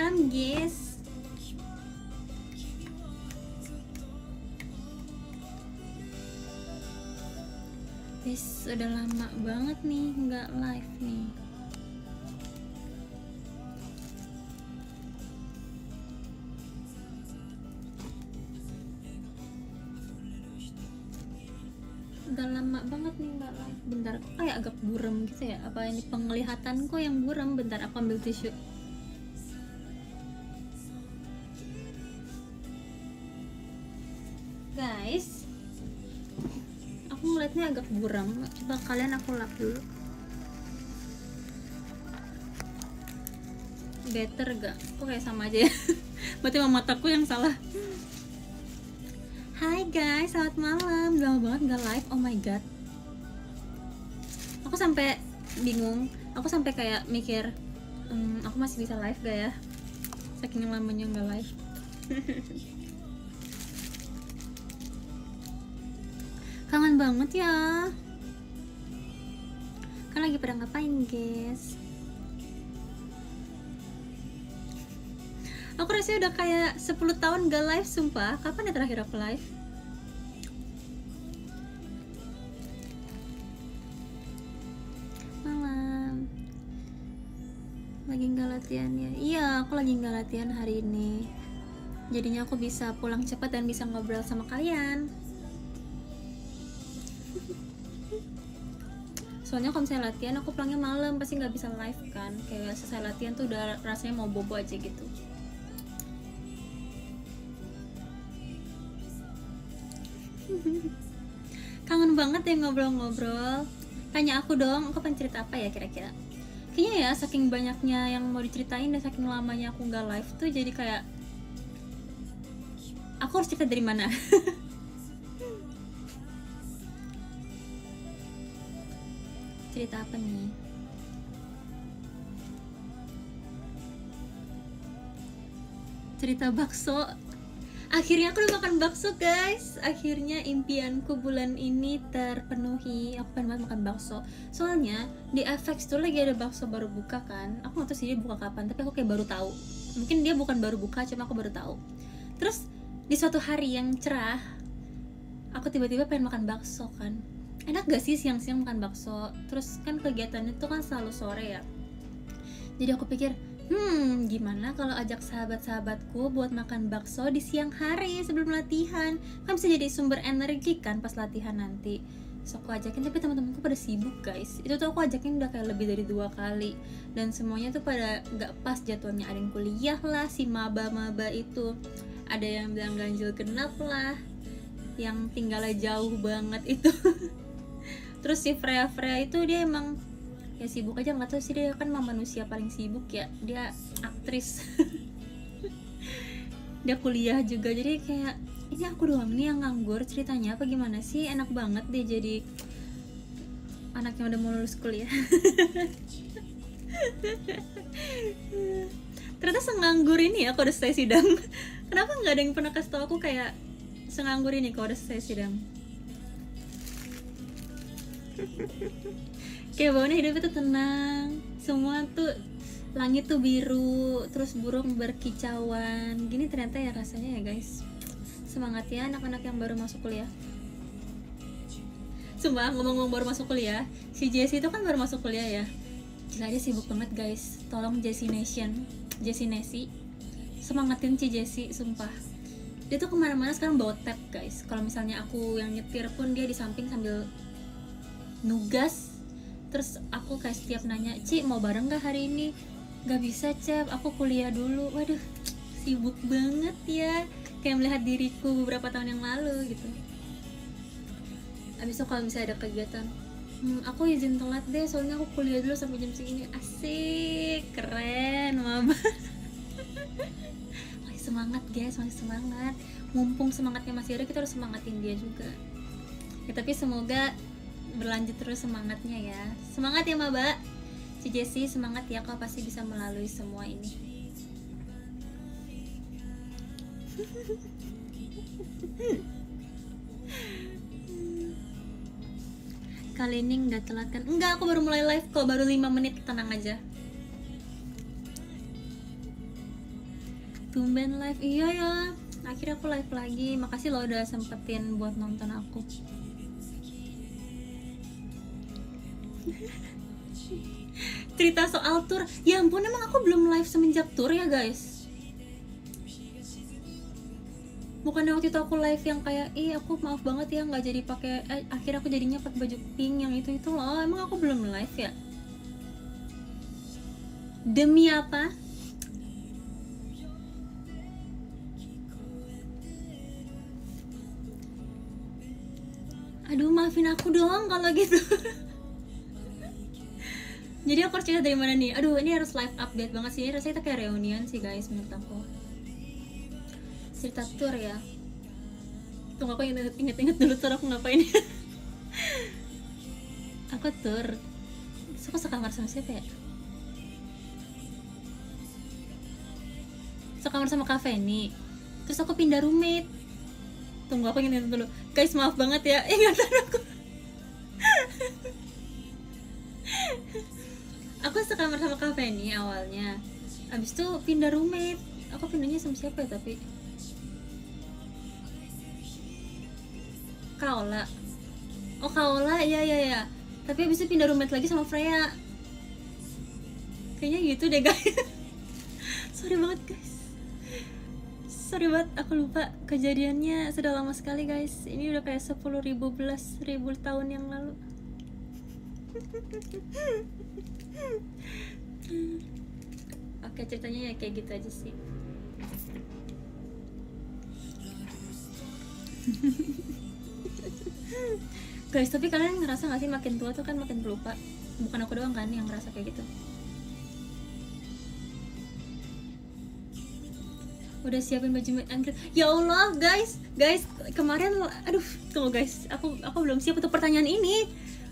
malam guys. Guys, udah lama banget nih nggak live nih. Udah lama banget nih nggak live. Bentar, kok kayak agak buram gitu ya? Apa ini penglihatanku yang buram? Bentar, aku ambil tisu. Guys, aku ngeliatnya agak buram. Coba kalian aku lap dulu. Better gak? Kok kayak sama aja ya? Berarti mataku yang salah. Hai guys, selamat malam. Udah lama banget gak live, oh my god. Aku sampai bingung. Aku sampai kayak mikir, aku masih bisa live gak ya? Saking lamanya gak live. Kangen banget ya. Kan lagi pada ngapain guys? Aku rasanya udah kayak 10 tahun gak live, sumpah. Kapan ya terakhir aku live? Malam. Lagi gak latihan ya? Iya, aku lagi gak latihan hari ini. Jadinya aku bisa pulang cepat dan bisa ngobrol sama kalian. Soalnya kalau misalnya latihan, aku pulangnya malam, pasti gak bisa live kan. Kayak selesai latihan tuh udah rasanya mau bobo aja gitu. Kangen banget ya ngobrol-ngobrol. Tanya aku dong, aku pengen cerita apa ya kira-kira? Kayaknya ya saking banyaknya yang mau diceritain dan saking lamanya aku nggak live tuh jadi kayak aku harus cerita dari mana? Cerita apa nih? Cerita bakso. Akhirnya aku udah makan bakso guys. Akhirnya impianku bulan ini terpenuhi. Aku pengen banget makan bakso. Soalnya di FX tuh lagi ada bakso baru buka kan. Aku gak tahu sih dia buka kapan, tapi aku kayak baru tahu. Mungkin dia bukan baru buka, cuma aku baru tahu. Terus di suatu hari yang cerah, aku tiba-tiba pengen makan bakso kan. Enak gak sih siang-siang makan bakso? Terus kan kegiatannya tuh kan selalu sore ya. Jadi aku pikir, gimana kalau ajak sahabat-sahabatku buat makan bakso di siang hari sebelum latihan? Kan bisa jadi sumber energi kan pas latihan nanti. So aku ajakin, tapi teman-temanku pada sibuk guys. Itu tuh aku ajakin udah kayak lebih dari 2 kali. Dan semuanya tuh pada gak pas jadwalnya. Ada yang kuliah lah, si maba-maba itu. Ada yang bilang ganjil genap lah, yang tinggalnya jauh banget itu. Terus si Freya itu dia emang ya sibuk aja, nggak tahu sih, dia kan manusia paling sibuk ya, dia aktris. Dia kuliah juga, jadi kayak ini aku doang nih yang nganggur ceritanya apa gimana sih? Enak banget deh jadi anak yang udah mau lulus kuliah. Ternyata senganggur ini ya kalau udah selesai sidang. Kenapa nggak ada yang pernah kasih tau aku kayak senganggur ini kalau udah selesai sidang? Kayak bawahnya hidupnya tuh tenang, semua tuh langit tuh biru, terus burung berkicauan. Gini ternyata ya rasanya ya guys. Semangat ya anak-anak yang baru masuk kuliah. Sumpah ngomong-ngomong baru masuk kuliah, si Jessie itu kan baru masuk kuliah ya. Gila dia sibuk banget guys. Tolong Jessie Nation, Jessie Nesi, semangatin si Jessie, sumpah. Dia tuh kemana-mana sekarang bawa tab guys. Kalau misalnya aku yang nyetir pun dia di samping sambil nugas. Terus aku kayak setiap nanya, Ci mau bareng gak hari ini? Gak bisa Cep, aku kuliah dulu. Waduh, sibuk banget ya. Kayak melihat diriku beberapa tahun yang lalu gitu. Abis itu kalau misalnya ada kegiatan, aku izin telat deh, soalnya aku kuliah dulu sampai jam segini. Asik, keren, mama. Masih semangat guys, masih semangat. Mumpung semangatnya masih ada, kita harus semangatin dia juga ya. Tapi semoga berlanjut terus semangatnya ya. Semangat ya Maba. Si Jessie semangat ya, kau pasti bisa melalui semua ini. Kali ini nggak telat kan? Enggak, aku baru mulai live kok, baru 5 menit, tenang aja. tumben live. Iya ya, akhirnya aku live lagi. Makasih lo udah sempetin buat nonton aku. Cerita soal tour, ya ampun, emang aku belum live semenjak tour ya guys. Bukannya waktu itu aku live yang kayak, aku maaf banget ya nggak jadi pakai, akhirnya aku jadinya pakai baju pink yang itu loh. Emang aku belum live ya? Demi apa? Aduh, maafin aku dong kalau gitu. Jadi aku harus cerita dari mana nih? Aduh, ini harus live update banget sih. Rasanya kita kayak reunian sih guys menurut aku. Cerita tour ya. Tunggu, aku inget dulu tour aku ngapain. Aku tour. Terus aku sekamar sama siapa ya? Sekamar sama Kak Feni. Terus aku pindah roommate. Tunggu, aku inget dulu. Guys, maaf banget ya. Ingatan aku. Aku sekamar sama Kak Feni awalnya. Abis itu pindah roommate. Aku pindahnya sama siapa ya tapi? Kaola. Oh, Kaola, ya. Tapi abis itu pindah roommate lagi sama Freya. Kayaknya gitu deh guys. Sorry banget guys. Sorry banget, aku lupa kejadiannya sudah lama sekali guys. Ini udah kayak 10.000 tahun yang lalu. Oke, ceritanya ya kayak gitu aja sih. Guys, tapi kalian ngerasa gak sih makin tua tuh kan makin pelupa? Bukan aku doang kan yang ngerasa kayak gitu. Udah siapin baju meet and greet. Ya Allah guys, kemarin, aduh tunggu guys, aku belum siap untuk pertanyaan ini.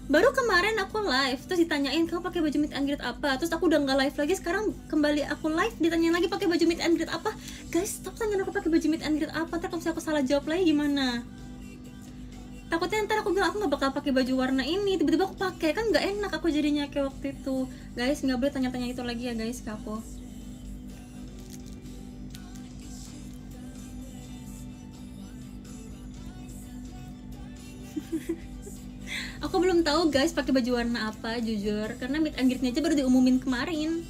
Baru kemarin aku live, terus ditanyain kamu pakai baju meet and greet apa, terus aku udah nggak live lagi. Sekarang kembali aku live, ditanyain lagi pakai baju meet and greet apa. Guys, stop tanyain aku pakai baju meet and greet apa. Ntar kalau misalnya aku salah jawab lagi gimana? Takutnya ntar aku bilang aku nggak bakal pakai baju warna ini, tiba-tiba aku pakai, kan nggak enak aku jadinya kayak waktu itu. Guys, nggak boleh tanya-tanya itu lagi ya guys ke aku. Aku belum tahu guys pakai baju warna apa jujur, karena meet and greet-nya aja baru diumumin kemarin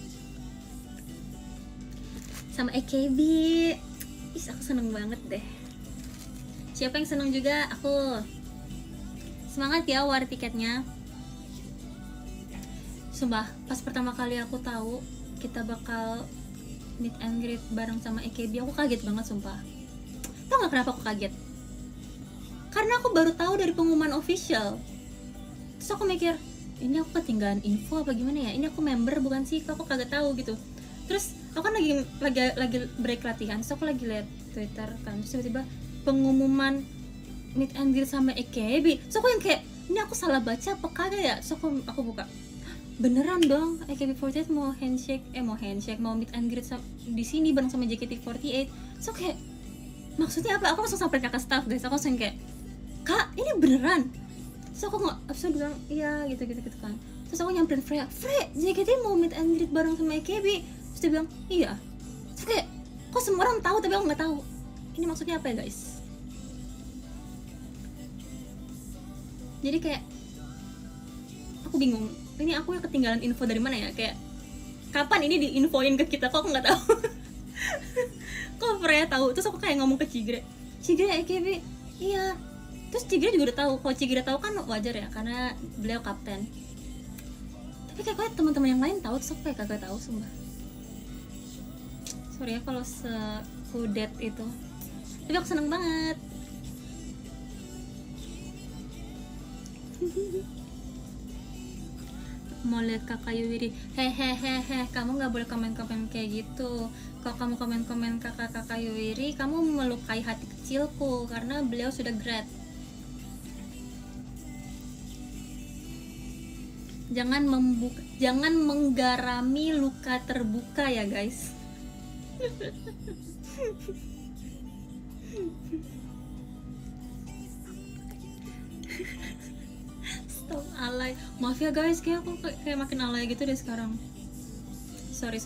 sama AKB. Aku seneng banget deh. Siapa yang seneng juga? Aku. Semangat ya war tiketnya. Sumpah, pas pertama kali aku tahu kita bakal meet and greet bareng sama AKB, aku kaget banget sumpah. Tau gak kenapa aku kaget? Karena aku baru tahu dari pengumuman official. Terus aku mikir, ini aku ketinggalan info apa gimana ya? Ini aku member bukan sih? Aku kagak tahu gitu. Terus aku kan lagi break latihan, terus aku lagi liat Twitter kan, terus tiba-tiba pengumuman meet and greet sama AKB. Terus aku yang kayak, ini aku salah baca apa kagak ya? Terus aku buka, beneran dong AKB48 mau meet and greet di sini bareng sama JKT48. So kayak, maksudnya apa? Aku langsung sampai kakak staff guys. Aku langsung kayak, Kak, ini beneran? Terus aku nggak, abis itu bilang iya gitu kan. Terus aku nyamperin Freya, JKT mau meet and greet bareng sama AKB. Terus dia bilang iya. Terus kayak, kok semua orang tahu tapi aku nggak tahu. Ini maksudnya apa ya guys? Jadi kayak, aku bingung. Ini aku yang ketinggalan info dari mana ya? Kayak, kapan ini diinfoin ke kita? Kok aku nggak tahu? Kok Freya tahu? Terus aku kayak ngomong ke Cigre AKB, iya. Terus Cigre juga udah tahu. Kalau Cigre tahu kan wajar ya, karena beliau kapten. Tapi kayak teman-teman yang lain tahu, terus aku kayak kagak tahu sumpah. Sorry ya kalau sekudet itu. Tapi aku seneng banget. Mau lihat kakak Yuwiri, hehehehe, kamu nggak boleh komen-komen kayak gitu. Kalau kamu komen-komen kakak Yuwiri, kamu melukai hati kecilku karena beliau sudah grad. Jangan menggarami luka terbuka ya guys. Stop alay. Maaf ya guys, kayak aku kayak makin alay gitu deh sekarang. Sorry.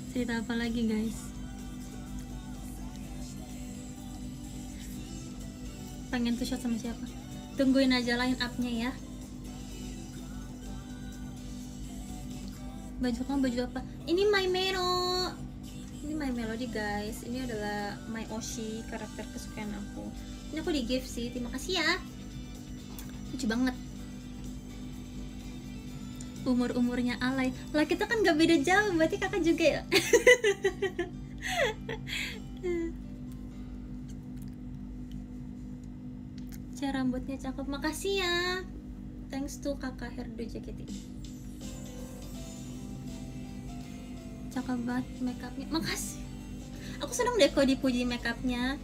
Cerita apa lagi guys? Pengen tuh shot sama siapa? Tungguin aja line up-nya ya. Baju kamu baju apa? Ini My Melo. Ini My Melody guys. Ini adalah My Oshi, karakter kesukaan aku. Ini aku di gift sih. Terima kasih ya. Lucu banget. Umur-umurnya alay. Lah kita kan gak beda jauh. Berarti kakak juga ya. Cara rambutnya cakep. Makasih ya. Thanks to kakak Herdo JKT. Cakep banget makeupnya. Makasih. Aku senang deh kalau dipuji makeupnya.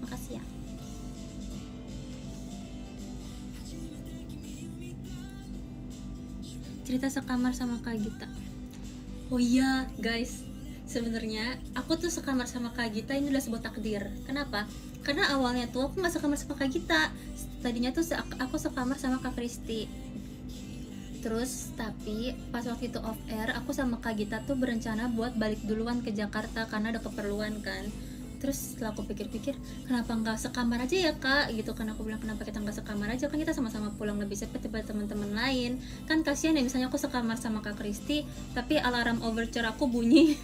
Makasih ya. Cerita sekamar sama Kak Gita. Oh iya guys, sebenarnya aku tuh sekamar sama Kak Gita ini udah sebuah takdir. Kenapa? Karena awalnya tuh aku nggak sekamar sama Kak Gita. Tadinya tuh aku sekamar sama Kak Kristi. Terus tapi pas waktu itu off air, aku sama Kak Gita tuh berencana buat balik duluan ke Jakarta karena ada keperluan kan. Terus setelah aku pikir-pikir, kenapa nggak sekamar aja ya Kak gitu kan. Aku bilang kenapa kita nggak sekamar aja, kan kita sama-sama pulang lebih cepat daripada teman-teman lain. Kan kasihan ya misalnya aku sekamar sama Kak Kristi tapi alarm overture aku bunyi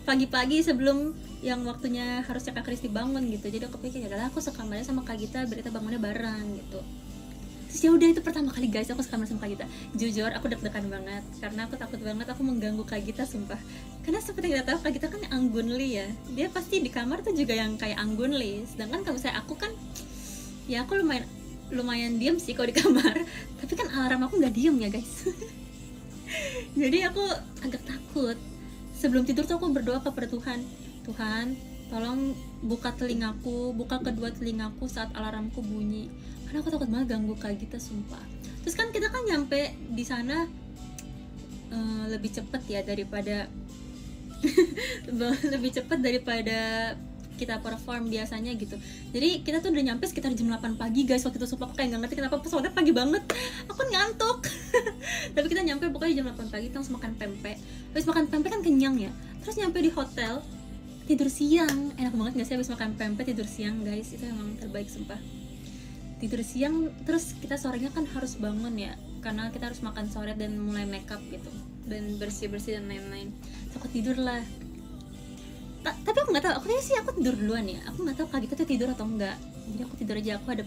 pagi-pagi sebelum yang waktunya harusnya Kak Kristi bangun gitu. Jadi aku pikir adalah aku sekamarnya sama Kak Gita biar kita bangunnya bareng gitu. Terus ya udah, itu pertama kali guys aku sekamar sama Kak Gita. Jujur aku deg-degan banget karena aku takut banget aku mengganggu Kak Gita, sumpah. Karena seperti kita tahu Kak Gita kan anggunli ya. Dia pasti di kamar tuh juga yang kayak anggunli. Sedangkan kalau misalnya aku kan ya aku lumayan diem sih kalau di kamar. Tapi kan alarm aku nggak diem ya guys. Jadi aku agak takut. Sebelum tidur tuh aku berdoa kepada Tuhan. Tuhan, tolong buka telingaku, buka kedua telingaku saat alarmku bunyi. Karena aku takut banget ganggu Kak Gita, sumpah. Terus kan kita kan nyampe di sana lebih cepet ya daripada lebih cepet daripada kita perform biasanya gitu. Jadi kita tuh udah nyampe sekitar jam 8 pagi guys. Waktu itu sumpah aku kayak gak ngerti kenapa pesawatnya pagi banget. Aku ngantuk. Tapi kita nyampe pokoknya jam 8 pagi, kita langsung makan pempek. Habis makan pempek kan kenyang ya. Terus nyampe di hotel, tidur siang. Enak banget gak sih habis makan pempek tidur siang guys? Itu emang terbaik sumpah. Tidur siang, terus kita sorenya kan harus bangun ya, karena kita harus makan sore dan mulai makeup gitu dan bersih-bersih dan lain-lain. Terus aku tidur lah. Tapi aku nggak tahu, aku sih aku tidur duluan ya. Aku nggak tahu Kak Gita tuh tidur atau enggak. Jadi aku tidur aja, aku ada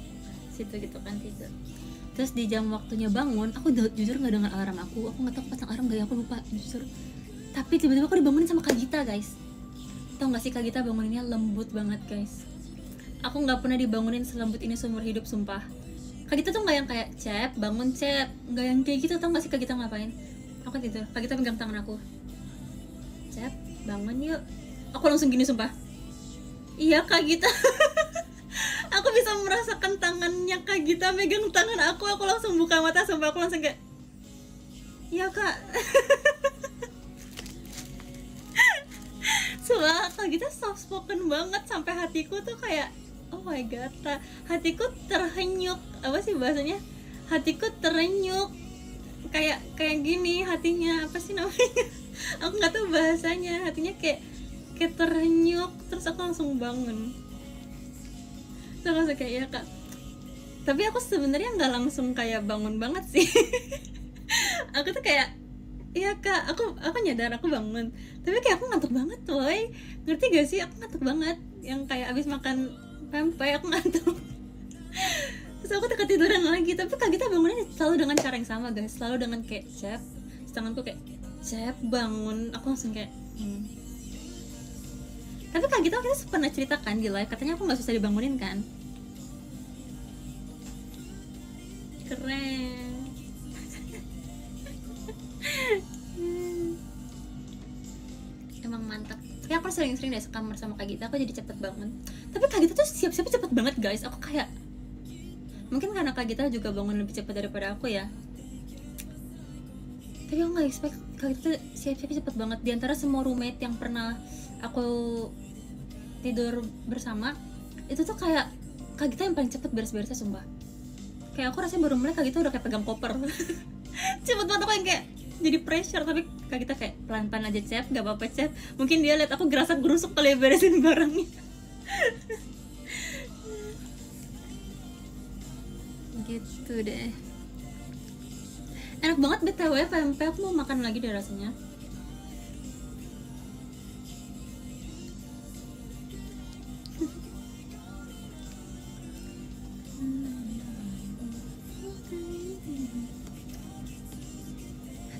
situ gitu kan tidur. Terus di jam waktunya bangun, aku jujur nggak dengar alarm aku. Aku nggak tahu pasang alarm gak ya, aku lupa jujur. Tapi tiba-tiba aku dibangunin sama Kak Gita guys. Tahu nggak sih Kak Gita banguninnya lembut banget guys. Aku nggak pernah dibangunin selembut ini seumur hidup sumpah. Kak Gita tuh nggak yang kayak Cep, bangun Cep, nggak yang kayak gitu. Tau nggak sih Kak Gita ngapain? Aku tidur, Kak Gita pegang tangan aku. Cep, bangun yuk. Aku langsung gini sumpah. Iya Kak Gita. Aku bisa merasakan tangannya Kak Gita megang tangan aku langsung buka mata sumpah. Aku langsung kayak, iya Kak. Sumpah Kak Gita soft spoken banget sampai hatiku tuh kayak, oh my god, hatiku terhenyuk. Apa sih bahasanya? Hatiku terenyuk. Kayak gini hatinya, apa sih namanya? Aku nggak tahu bahasanya. Hatinya kayak terenyuk. Terus aku langsung bangun. Terus aku langsung kayak, ya Kak. Tapi aku sebenarnya nggak langsung kayak bangun banget sih. Aku tuh kayak, iya Kak, aku nyadar aku bangun. Tapi kayak aku ngantuk banget woy. Ngerti gak sih? Aku ngantuk banget. Yang kayak abis makan pempek aku ngantuk. Terus aku tuh ketiduran lagi. Tapi Kak Gita bangunnya selalu dengan cara yang sama guys. Selalu dengan kayak Cep. Tanganku kayak Cep bangun. Aku langsung kayak Tapi Kak Gita kita pernah ceritakan di live, katanya aku gak susah dibangunin kan. Keren. Emang mantap. Tapi aku sering-sering deh sekamar sama Kak Gita, aku jadi cepet bangun. Tapi Kak Gita tuh siap-siap cepet banget guys. Aku kayak, mungkin karena Kak Gita juga bangun lebih cepat daripada aku ya. Tapi aku gak expect Kak Gita tuh siap-siap cepet banget. Di antara semua roommate yang pernah aku tidur bersama, itu tuh kayak Kak Gita yang paling cepet beres-beresnya sumpah. Kayak aku rasanya baru mulai Kak Gita udah kayak pegang koper. Cepet banget, aku yang kayak jadi pressure. Tapi mereka, kita kayak pelan-pelan aja Cep, gak apa-apa Cep. Mungkin dia lihat aku gerasak gerusuk kali ya beresin barangnya. Gitu deh. Enak banget BTW pempek, aku mau makan lagi deh rasanya.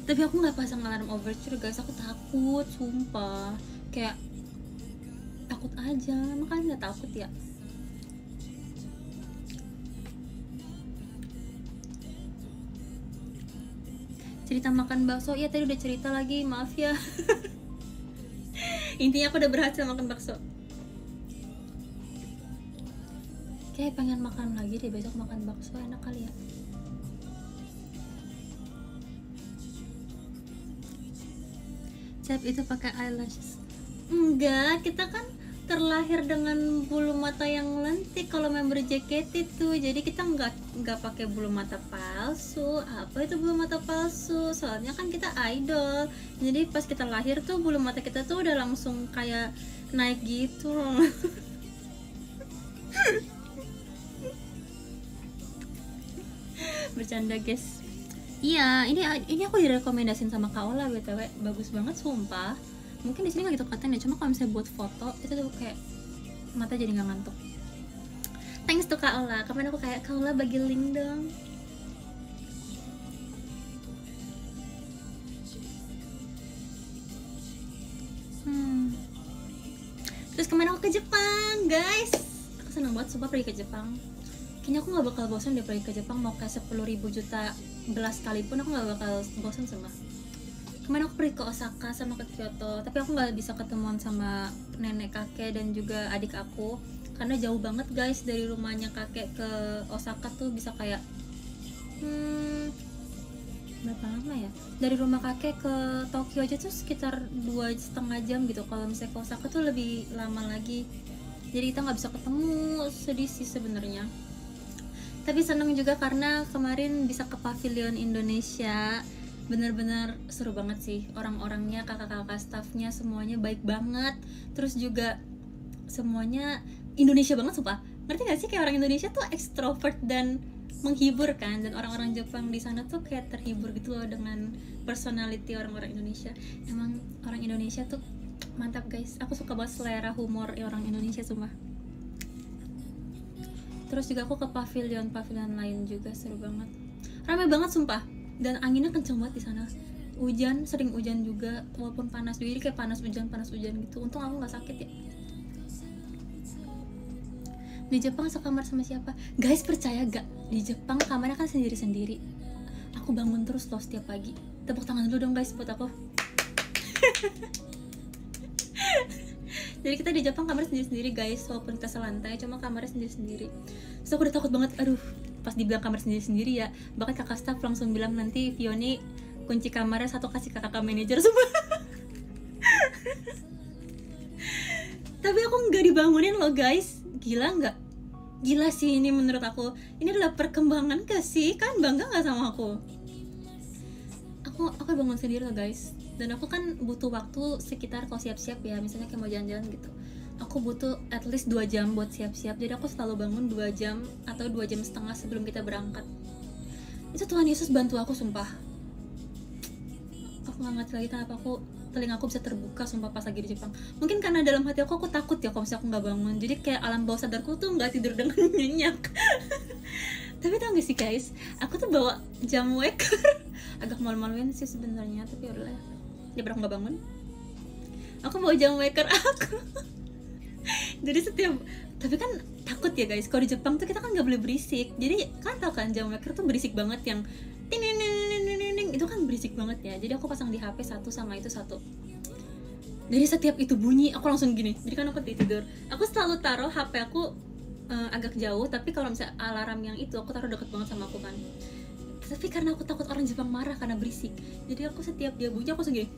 Tapi aku nggak pasang alarm overture guys, aku takut, sumpah. Kayak takut aja, emang kalian nggak takut ya? Cerita makan bakso, iya tadi udah cerita lagi, maaf ya. Intinya aku udah berhasil makan bakso. Kayak pengen makan lagi deh, besok makan bakso, enak kali ya. Cep itu pakai eyelashes? Enggak, kita kan terlahir dengan bulu mata yang lentik kalau member JKT itu, jadi kita nggak pakai bulu mata palsu. Apa itu bulu mata palsu? Soalnya kan kita idol, jadi pas kita lahir tuh bulu mata kita tuh udah langsung kayak naik gitu loh. Bercanda guys. Iya, ini aku direkomendasin sama Kak Ola BTW, bagus banget sumpah. Mungkin di sini nggak gitu katanya, cuma kalau misalnya buat foto itu tuh kayak mata jadi nggak ngantuk. Thanks to Kak Ola. Kemarin aku kayak, Kak Ola bagi link dong. Terus kemarin aku ke Jepang guys, aku seneng banget sumpah pergi ke Jepang. Kayaknya aku nggak bakal bosan deh pergi ke Jepang, mau kayak 10.000 juta belas sekalipun aku nggak bakal bosan sama. Kemarin aku pergi ke Osaka sama ke Kyoto, tapi aku nggak bisa ketemuan sama nenek kakek dan juga adik aku karena jauh banget guys dari rumahnya kakek ke Osaka tuh bisa kayak berapa lama ya? Dari rumah kakek ke Tokyo aja tuh sekitar 2,5 jam gitu. Kalau misalnya ke Osaka tuh lebih lama lagi. Jadi kita nggak bisa ketemu, sedih sih sebenarnya. Tapi seneng juga karena kemarin bisa ke Pavilion Indonesia. Bener-bener seru banget sih, orang-orangnya, kakak-kakak staffnya semuanya baik banget. Terus juga semuanya Indonesia banget sumpah. Ngerti gak sih, kayak orang Indonesia tuh ekstrovert dan menghibur kan, dan orang-orang Jepang di sana tuh kayak terhibur gitu loh dengan personality orang-orang Indonesia. Emang orang Indonesia tuh mantap guys, aku suka banget selera humor orang Indonesia sumpah. Terus juga aku ke pavilion lain juga seru banget, ramai banget sumpah, dan anginnya kenceng banget di sana. Hujan, sering hujan juga walaupun panas, jadi kayak panas hujan gitu. Untung aku nggak sakit ya. Di Jepang sekamar sama siapa? Guys percaya gak? Di Jepang kamarnya kan sendiri-sendiri. Aku bangun terus loh setiap pagi. Tepuk tangan dulu dong guys buat aku. Jadi kita di Jepang kamar sendiri-sendiri guys, walaupun kita selantai, cuma kamarnya sendiri-sendiri. Terus aku udah takut banget, aduh, pas dibilang kamar sendiri-sendiri ya, bahkan kakak staff langsung bilang nanti Vioni kunci kamarnya satu kasih ke kakak manajer semua. Tapi aku nggak dibangunin loh guys, gila nggak? Gila sih ini menurut aku, ini adalah perkembangan gak sih? Kan bangga nggak sama aku? Aku bangun sendiri loh guys. Dan aku kan butuh waktu sekitar kalau siap-siap ya, misalnya kayak mau jalan-jalan gitu, aku butuh at least 2 jam buat siap-siap. Jadi aku selalu bangun 2 jam atau 2,5 jam sebelum kita berangkat. Itu Tuhan Yesus bantu aku sumpah. Aku gak ngerti lagi kenapa telinga aku bisa terbuka sumpah pas lagi di Jepang. Mungkin karena dalam hati aku takut ya kalau misalnya aku gak bangun. Jadi kayak alam bawah sadarku tuh gak tidur dengan nyenyak. Tapi tau gak sih guys, aku tuh bawa jam waker. Agak malu-maluin sih sebenarnya, tapi udah dia pernah nggak bangun. Aku bawa jam waker aku. Jadi tapi kan takut ya guys, kalau di Jepang tuh kita kan nggak boleh berisik. Jadi kan tau kan jam waker tuh berisik banget, yang ting itu kan berisik banget ya. Jadi aku pasang di HP satu sama itu satu. Jadi setiap itu bunyi aku langsung gini. Jadi kan aku tidur, aku selalu taruh HP aku agak jauh, tapi kalau misalnya alarm yang itu aku taruh deket banget sama aku kan. Tapi karena aku takut orang Jepang marah karena berisik, jadi aku setiap dia bunyi aku segini.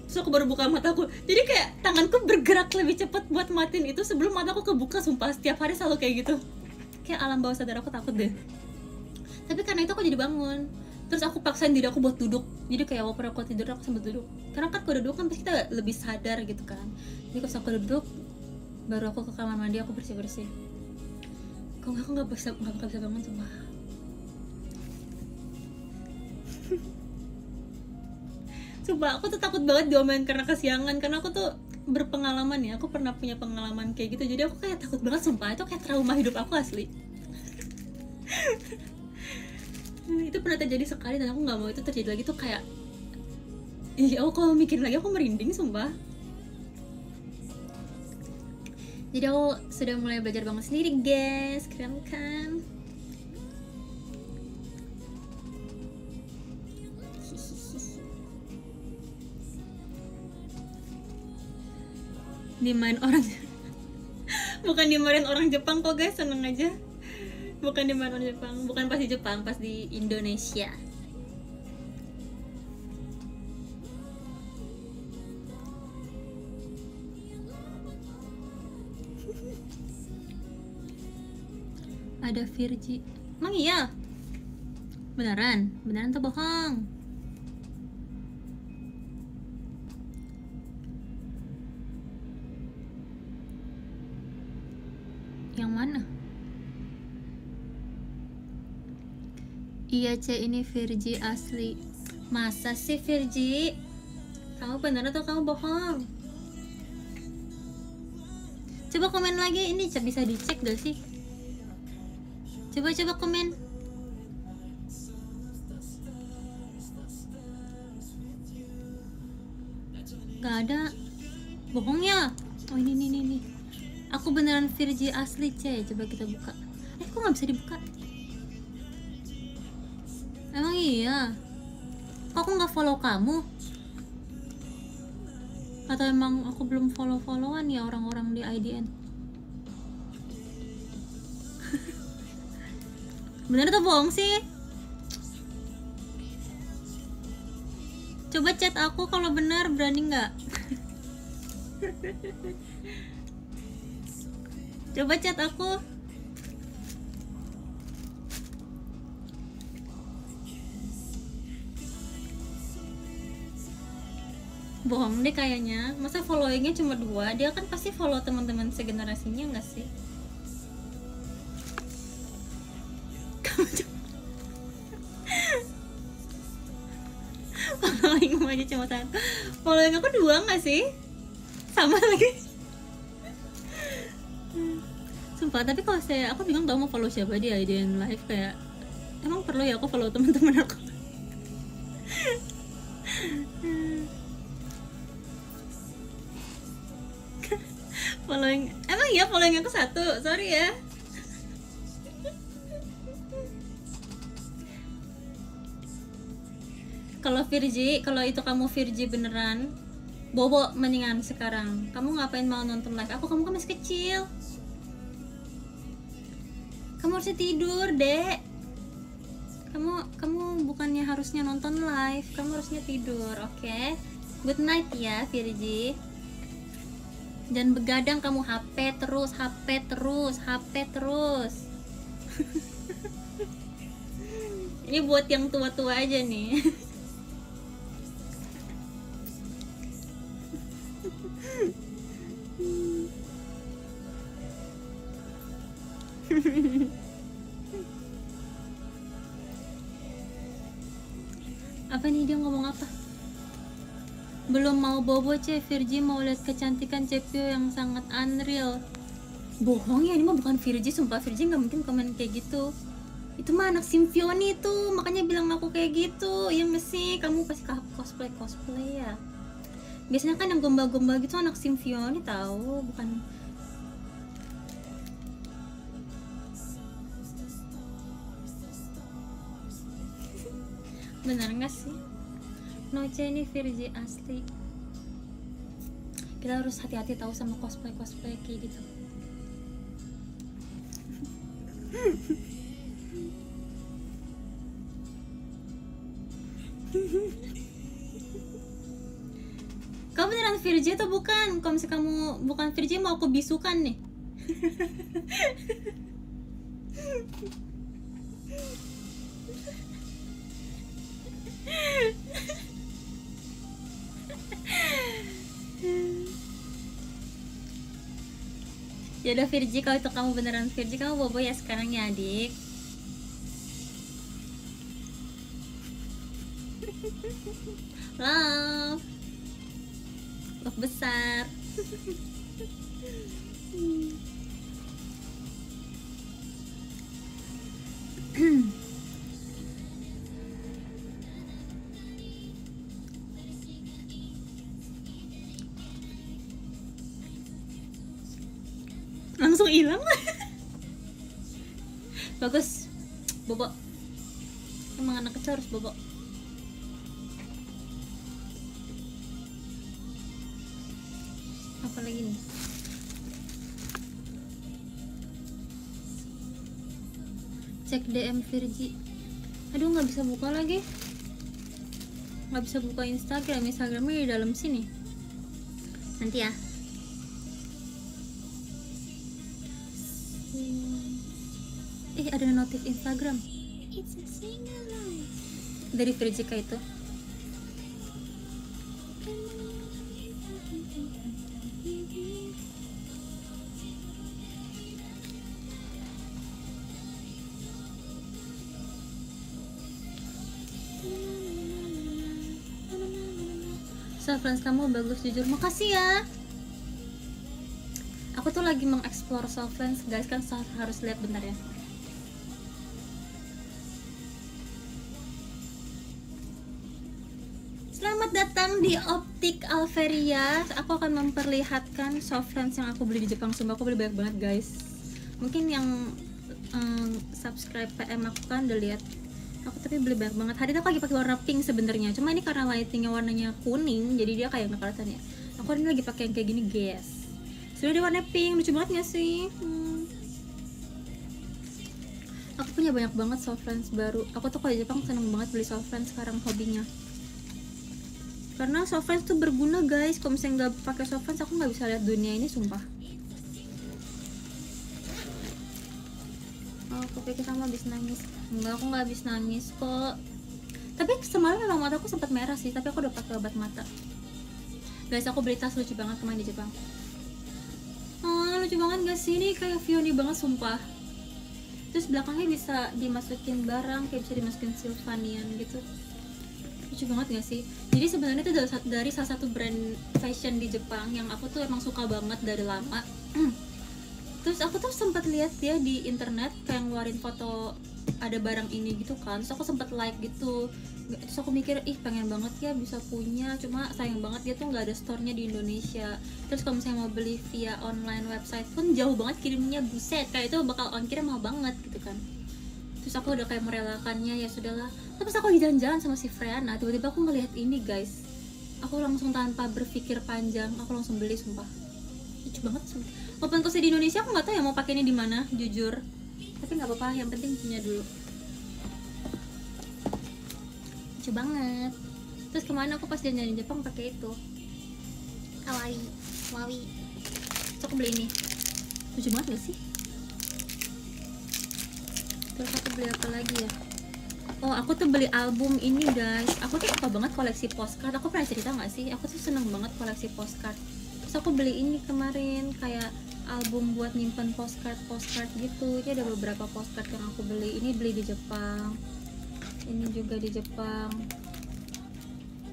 Terus aku baru buka mataku. Jadi kayak tanganku bergerak lebih cepat buat matiin itu sebelum mataku kebuka sumpah. Setiap hari selalu kayak gitu. Kayak alam bawah sadar aku takut deh. Tapi karena itu aku jadi bangun. Terus aku paksain diri aku buat duduk, jadi kayak walaupun aku tidur aku sambil duduk, karena kan kalau duduk kan pasti kita lebih sadar gitu kan. Jadi pas aku duduk baru aku ke kamar mandi, aku bersih-bersih. Kalau aku nggak bisa bangun sumpah. Sumpah aku tuh takut banget diomelin karena kesiangan, karena aku tuh berpengalaman ya, aku pernah punya pengalaman kayak gitu, jadi aku kayak takut banget sumpah, itu kayak trauma hidup aku asli. Itu pernah terjadi sekali dan aku nggak mau itu terjadi lagi. Tuh kayak iya, aku kalau mikirin lagi aku merinding sumpah. Jadi aku sudah mulai belajar bangun sendiri guys, keren kan? Dimain orang bukan dimain orang Jepang kok guys, seneng aja. Bukan di mana Jepang, bukan pas di Jepang, pas di Indonesia. Ada Virgi, emang iya? Beneran? Beneran atau bohong? Yang mana? Iya C, ini Virgi asli. Masa sih Virgi? Kamu bener atau kamu bohong? Coba komen lagi, ini bisa dicek gak sih? Coba komen. Gak ada. Bohong ya? Oh ini. Aku beneran Virgi asli C. Coba kita buka. Kok gak bisa dibuka? Emang iya? Kok aku gak follow kamu? Atau emang aku belum follow-followan ya orang-orang di IDN? Bener atau bohong sih? Coba chat aku kalau benar, berani nggak? Coba chat aku. Bohong deh kayaknya. Masa followingnya cuma 2? Dia kan pasti follow teman-teman segenerasinya nggak sih? Following aja cuma 1. Following aku 2 nggak sih? Sama lagi. Sumpah, tapi kalau aku bingung tau mau follow siapa di IDN Live. Kayak emang perlu ya aku follow teman-teman aku? Following, emang ya following aku 1, sorry ya. Kalau Virgi, kalau itu kamu Virgi beneran, bobo mendingan sekarang. Kamu ngapain mau nonton live aku? Kamu kan masih kecil. Kamu harusnya tidur, Dek. Kamu bukannya harusnya nonton live, kamu harusnya tidur, oke? Okay? Good night ya, Virgi. Jangan begadang kamu, HP terus. Ini buat yang tua-tua aja nih. Apa nih, dia ngomong apa? Belum mau bobo C, Virgi mau lihat kecantikan Cepio yang sangat unreal. Bohong ya, ini mah bukan Virgi, sumpah Virgi nggak mungkin komen kayak gitu. Itu mah anak Simfioni tuh, makanya bilang aku kayak gitu. Ya mesti kamu pasti cosplay ya. Biasanya kan yang gombal-gombal gitu anak Simfioni tahu, bukan. Bener nggak sih? Noce ini Virgi asli. Kita harus hati-hati tahu sama cosplay kayak gitu. Kamu beneran Virgi atau bukan? Kalau misalnya kamu bukan Virgi, mau aku bisukan nih. Ya udah Virgi, kalau itu kamu beneran Virgi, kamu bobo ya sekarang ya adik. Love besar. Langsung hilang. Bagus, bobo. Emang anak kecil harus bobo. Apa lagi nih? Cek DM Virgi. Aduh, nggak bisa buka lagi. Nggak bisa buka Instagramnya di dalam sini. Nanti ya. Ada notif Instagram. It's a single life. Dari Virgika itu. Self-lens kamu bagus jujur, makasih ya. Aku tuh lagi mengeksplor self-lens guys, kan harus lihat bentar ya. Selamat datang di Optik Alveria. Aku akan memperlihatkan self-lens yang aku beli di Jepang. Sumpah aku beli banyak banget guys. Mungkin yang subscribe PM aku kan udah lihat. Aku tapi beli banyak banget. Hari ini aku lagi pakai warna pink sebenarnya. Cuma ini karena lightingnya warnanya kuning, jadi dia kayak nggak kelihatan ya. Aku ini lagi pakai yang kayak gini guys. Sudah di warna pink, lucu banget nggak sih? Aku punya banyak banget self-lens baru. Aku tuh kalau di Jepang seneng banget beli self-lens sekarang hobinya. Karena self-lens tuh berguna guys. Kalau misalnya nggak pakai self-lens aku nggak bisa lihat dunia ini sumpah. Aku pikir kamu habis nangis. Enggak, aku nggak habis nangis kok. Tapi semalam memang mataku sempat merah sih. Tapi aku udah pakai obat mata. Guys, aku beli tas lucu banget kemarin di Jepang. Lucu banget gak sih? Ini kayak Vioni banget sumpah. Terus belakangnya bisa dimasukin barang, kayak bisa dimasukin Sylvanian gitu. Lucu banget gak sih? Jadi sebenarnya itu dari salah satu brand fashion di Jepang yang aku tuh emang suka banget dari lama. Terus aku tuh sempat lihat dia di internet kayak ngeluarin foto ada barang ini gitu kan. Terus aku sempat like gitu. Terus aku mikir, pengen banget ya bisa punya. Cuma sayang banget dia tuh nggak ada store-nya di Indonesia. Terus kalau misalnya mau beli via online website pun jauh banget kirimnya, buset. Kayak itu bakal ongkirnya mahal banget gitu kan. Terus aku udah kayak merelakannya, ya sudahlah. Terus aku lagi jalan-jalan sama si Freana, tiba-tiba aku ngelihat ini guys. Aku langsung tanpa berpikir panjang, aku langsung beli sumpah. Lucu banget sumpah. Walaupun kalau di Indonesia aku nggak tahu ya mau pakainya di mana, jujur. Tapi nggak apa-apa, yang penting punya dulu. Lucu banget. Terus kemana aku pas jalan-jalan di Jepang pakai itu. Kawaii, wawi. Terus aku beli ini. Lucu banget gak sih? Terus aku beli apa lagi ya? Oh, aku tuh beli album ini guys. Aku tuh suka banget koleksi postcard. Aku pernah cerita nggak sih? Aku tuh seneng banget koleksi postcard. Terus aku beli ini kemarin, kayak album buat nyimpen postcard gitu. Ini ada beberapa postcard yang aku beli. Ini beli di Jepang. Ini juga di Jepang.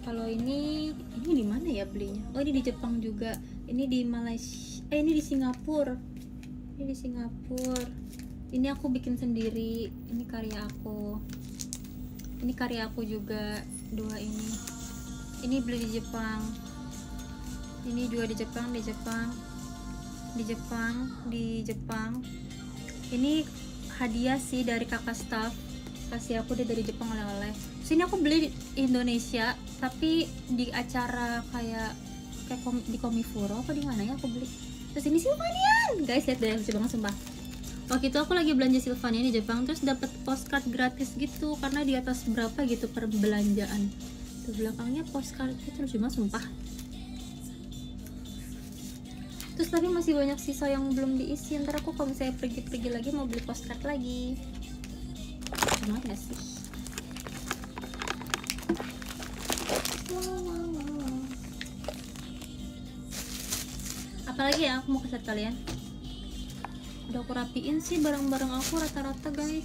Kalau ini di mana ya belinya? Oh, ini di Jepang juga. Ini di Malaysia. Ini di Singapura. Ini di Singapura. Ini aku bikin sendiri. Ini karya aku. Ini karya aku juga, dua ini. Ini beli di Jepang. Ini juga di Jepang, di Jepang. Ini hadiah sih dari kakak staff. Kasih aku dia dari Jepang oleh-oleh. Sini aku beli di Indonesia, tapi di acara kayak di Komifuro apa di mana ya aku beli. Terus ini Sylvanian. Guys, lihat deh, lucu banget sumpah. Waktu itu aku lagi belanja Sylvanian di Jepang, terus dapat postcard gratis gitu karena di atas berapa gitu per belanjaan. Di belakangnya postcard itu lucu banget sumpah. Terus tapi masih banyak sisa yang belum diisi. Ntar aku kalau misalnya pergi-pergi lagi mau beli postcard lagi. Gimana gak sih? Apalagi ya aku mau kasih kalian. Udah aku rapiin sih barang-barang aku rata-rata guys.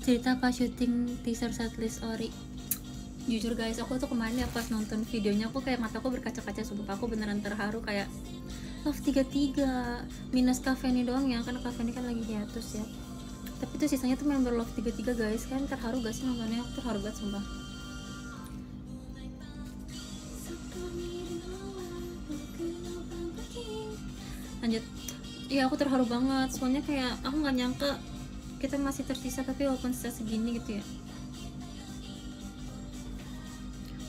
Cerita pas syuting teaser setlist Ori. Jujur guys, aku tuh kemarin ya pas nonton videonya, aku kayak mataku berkaca-kaca, sumpah aku beneran terharu. Kayak Love 33 minus Cafe ini doang ya, karena Cafe ini kan lagi hiatus ya. Tapi tuh sisanya tuh member Love 33 guys. Kan terharu gak sih nontonnya? Aku terharu banget sumpah. Lanjut. Iya aku terharu banget, soalnya kayak aku nggak nyangka kita masih tersisa, tapi walaupun sisa segini gitu ya.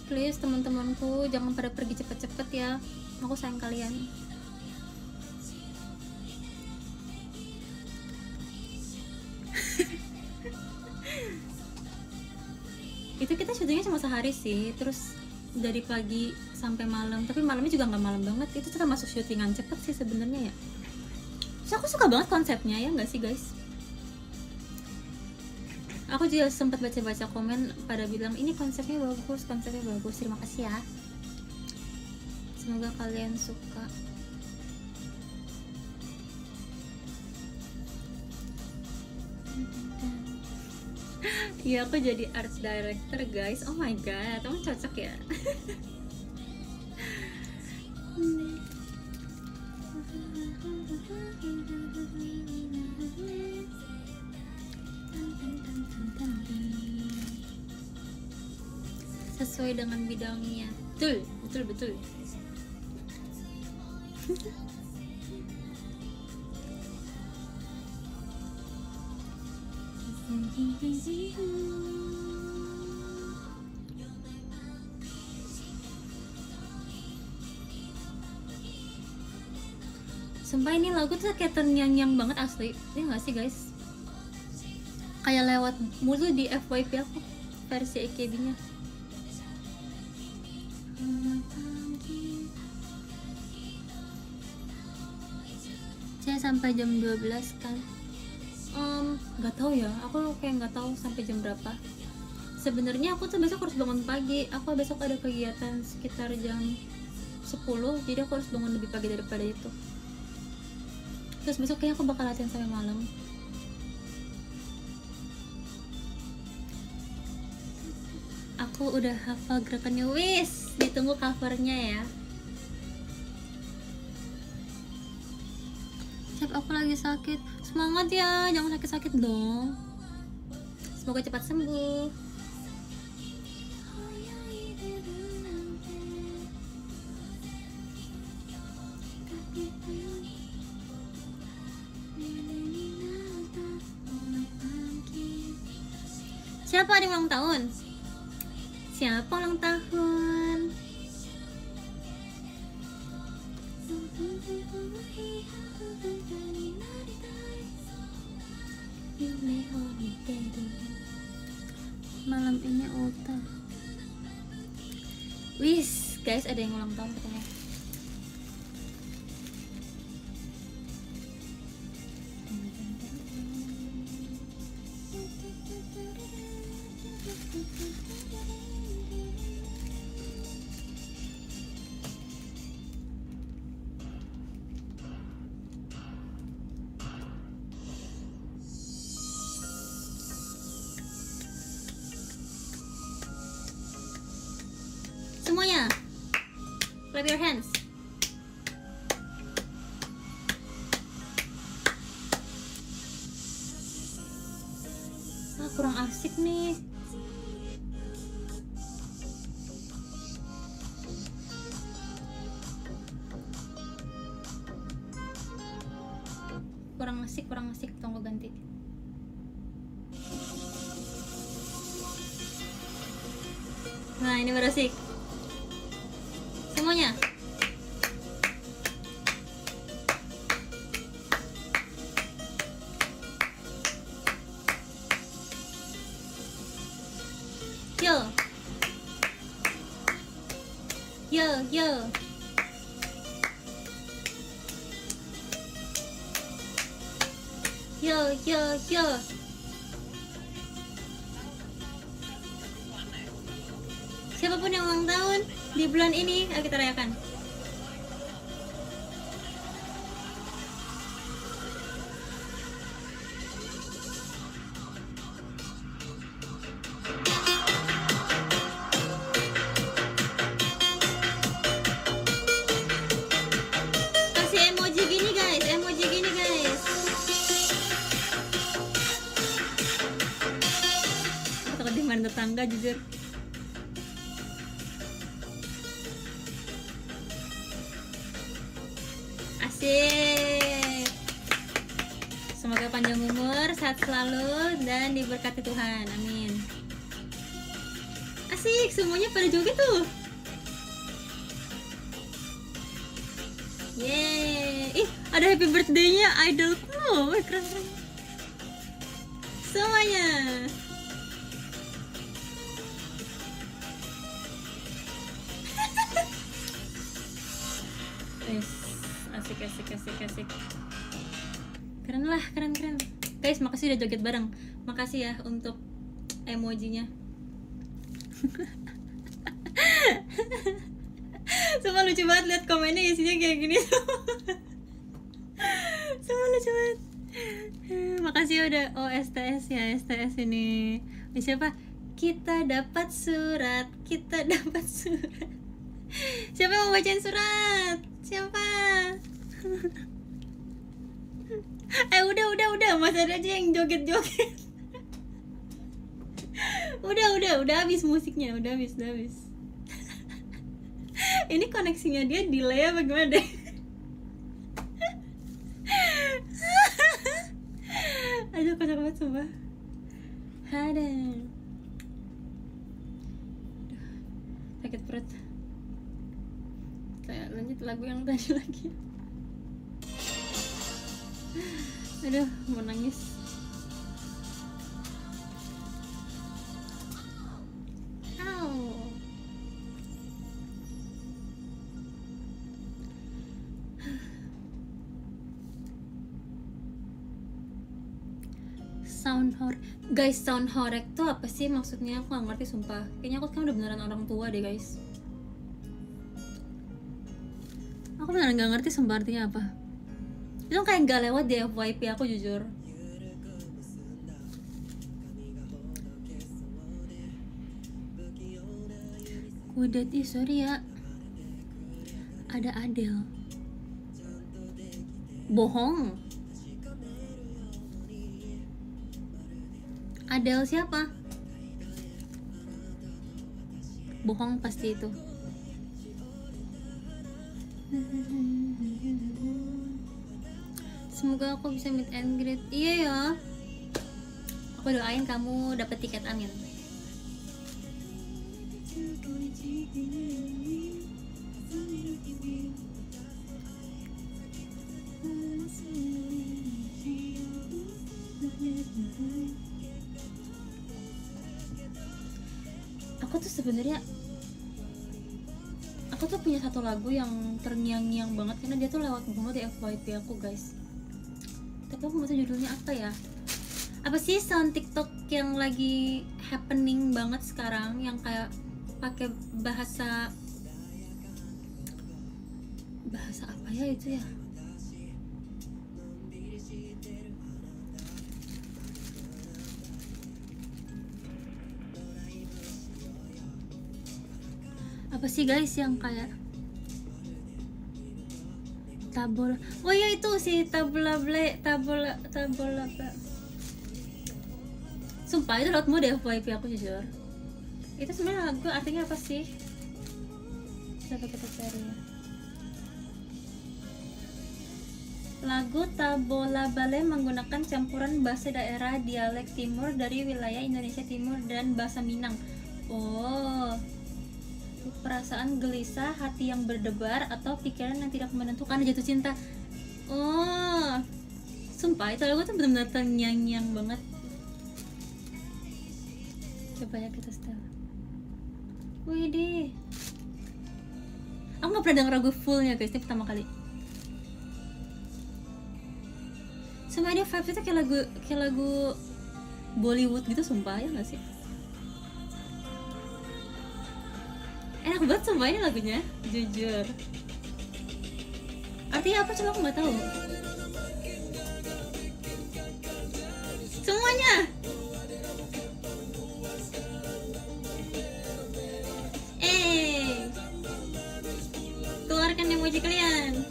Please teman-temanku jangan pada pergi cepet-cepet ya, aku sayang kalian. Itu kita syutingnya cuma sehari sih, terus dari pagi sampai malam, tapi malamnya juga nggak malam banget. Itu tuh masuk syutingan cepet sih sebenarnya ya. So, aku suka banget konsepnya ya nggak sih guys. Aku juga sempat baca-baca komen pada bilang ini konsepnya bagus, konsepnya bagus. Terima kasih ya. Semoga kalian suka. Iya aku jadi art director guys. Oh my god, kamu cocok ya. Sesuai dengan bidangnya. Betul. Sumpah ini lagu tuh kayak ternyanyi banget asli. Ya nggak sih guys? Kayak lewat mulu di FYP aku versi AKB-nya. Saya sampai jam 12 kan? Nggak tahu ya. Aku kayak nggak tahu sampai jam berapa. Sebenarnya aku tuh besok harus bangun pagi. Aku besok ada kegiatan sekitar jam 10, jadi aku harus bangun lebih pagi daripada itu. Terus besok kayaknya aku bakal latihan sampai malam. Aku udah hafal gerakannya, wis. Ditunggu covernya ya. Siap, aku lagi sakit. Semangat ya, jangan sakit-sakit dong. Semoga cepat sembuh. Siapa ada ulang tahun? Siapa ulang tahun? Malam ini ulta. Wis, guys, ada yang ulang tahun katanya. Semuanya, clap your hands. Kurang asik nih. Kurang asik, tunggu ganti. Nah, ini baru asik. Semuanya. Yo. Siapapun yang ulang tahun di bulan ini, ayo kita rayakan. nyangka jujur. Asik. Semoga panjang umur, sehat selalu, dan diberkati Tuhan. Amin. Asik, semuanya pada joget tuh. Yeay. Ih, ada happy birthday-nya idolku. Wih, keren. Semuanya. Asik. Keren lah, keren. Guys, makasih udah joget bareng. Makasih ya untuk emojinya. Semua lucu banget lihat komennya, isinya kayak gini. Semua lucu banget. Makasih udah STS ya, STS ini. Siapa? Kita dapat surat. Siapa yang mau bacain surat? Siapa? Udah, masih ada aja yang joget-joget. Udah habis musiknya, udah habis. Ini koneksinya dia delay apa gimana deh? Aduh, kocak banget sumpah. Ada. Sakit perut. Saya lanjut lagu yang tadi lagi. Aduh, mau nangis. Sound horek, guys, sound horek tuh apa sih maksudnya? Aku gak ngerti sumpah. Kayaknya aku kan udah beneran orang tua deh guys. Aku beneran gak ngerti sumpah artinya apa. Itu kayak gak lewat di FYP aku jujur. Udah sorry ya. Ada Adele. Bohong. Adele siapa? Bohong pasti itu. Semoga aku bisa meet and greet. Iya ya. Aku doain kamu dapet tiket, amin. Aku tuh punya satu lagu yang terngiang-ngiang banget karena dia tuh lewat banget di FYP aku guys. Tapi aku nggak tahu judulnya apa ya. Apa sih sound TikTok yang lagi happening banget sekarang yang kayak pakai bahasa apa ya itu ya? Apa sih guys yang kayak tabol? Oh ya itu si tabola. Sumpah itu lewat mode FYP aku jujur. Itu sebenarnya lagu artinya apa sih? Coba kita cari ya. Lagu Tabola Bale menggunakan campuran bahasa daerah dialek timur dari wilayah Indonesia Timur dan bahasa Minang. Oh, perasaan gelisah, hati yang berdebar, atau pikiran yang tidak menentu karena jatuh cinta. Oh, sumpah itu lagu tuh benar-benar terngiang-ngiang banget. Coba ya kita setel. Wih deh, aku nggak pernah denger lagu fullnya guys, ini pertama kali. Sumpah dia vibes itu kayak lagu Bollywood gitu, sumpah ya nggak sih? Enak banget sumpah ini lagunya, jujur. Artinya apa coba aku nggak tahu. Semuanya. Keluarkan emoji kalian.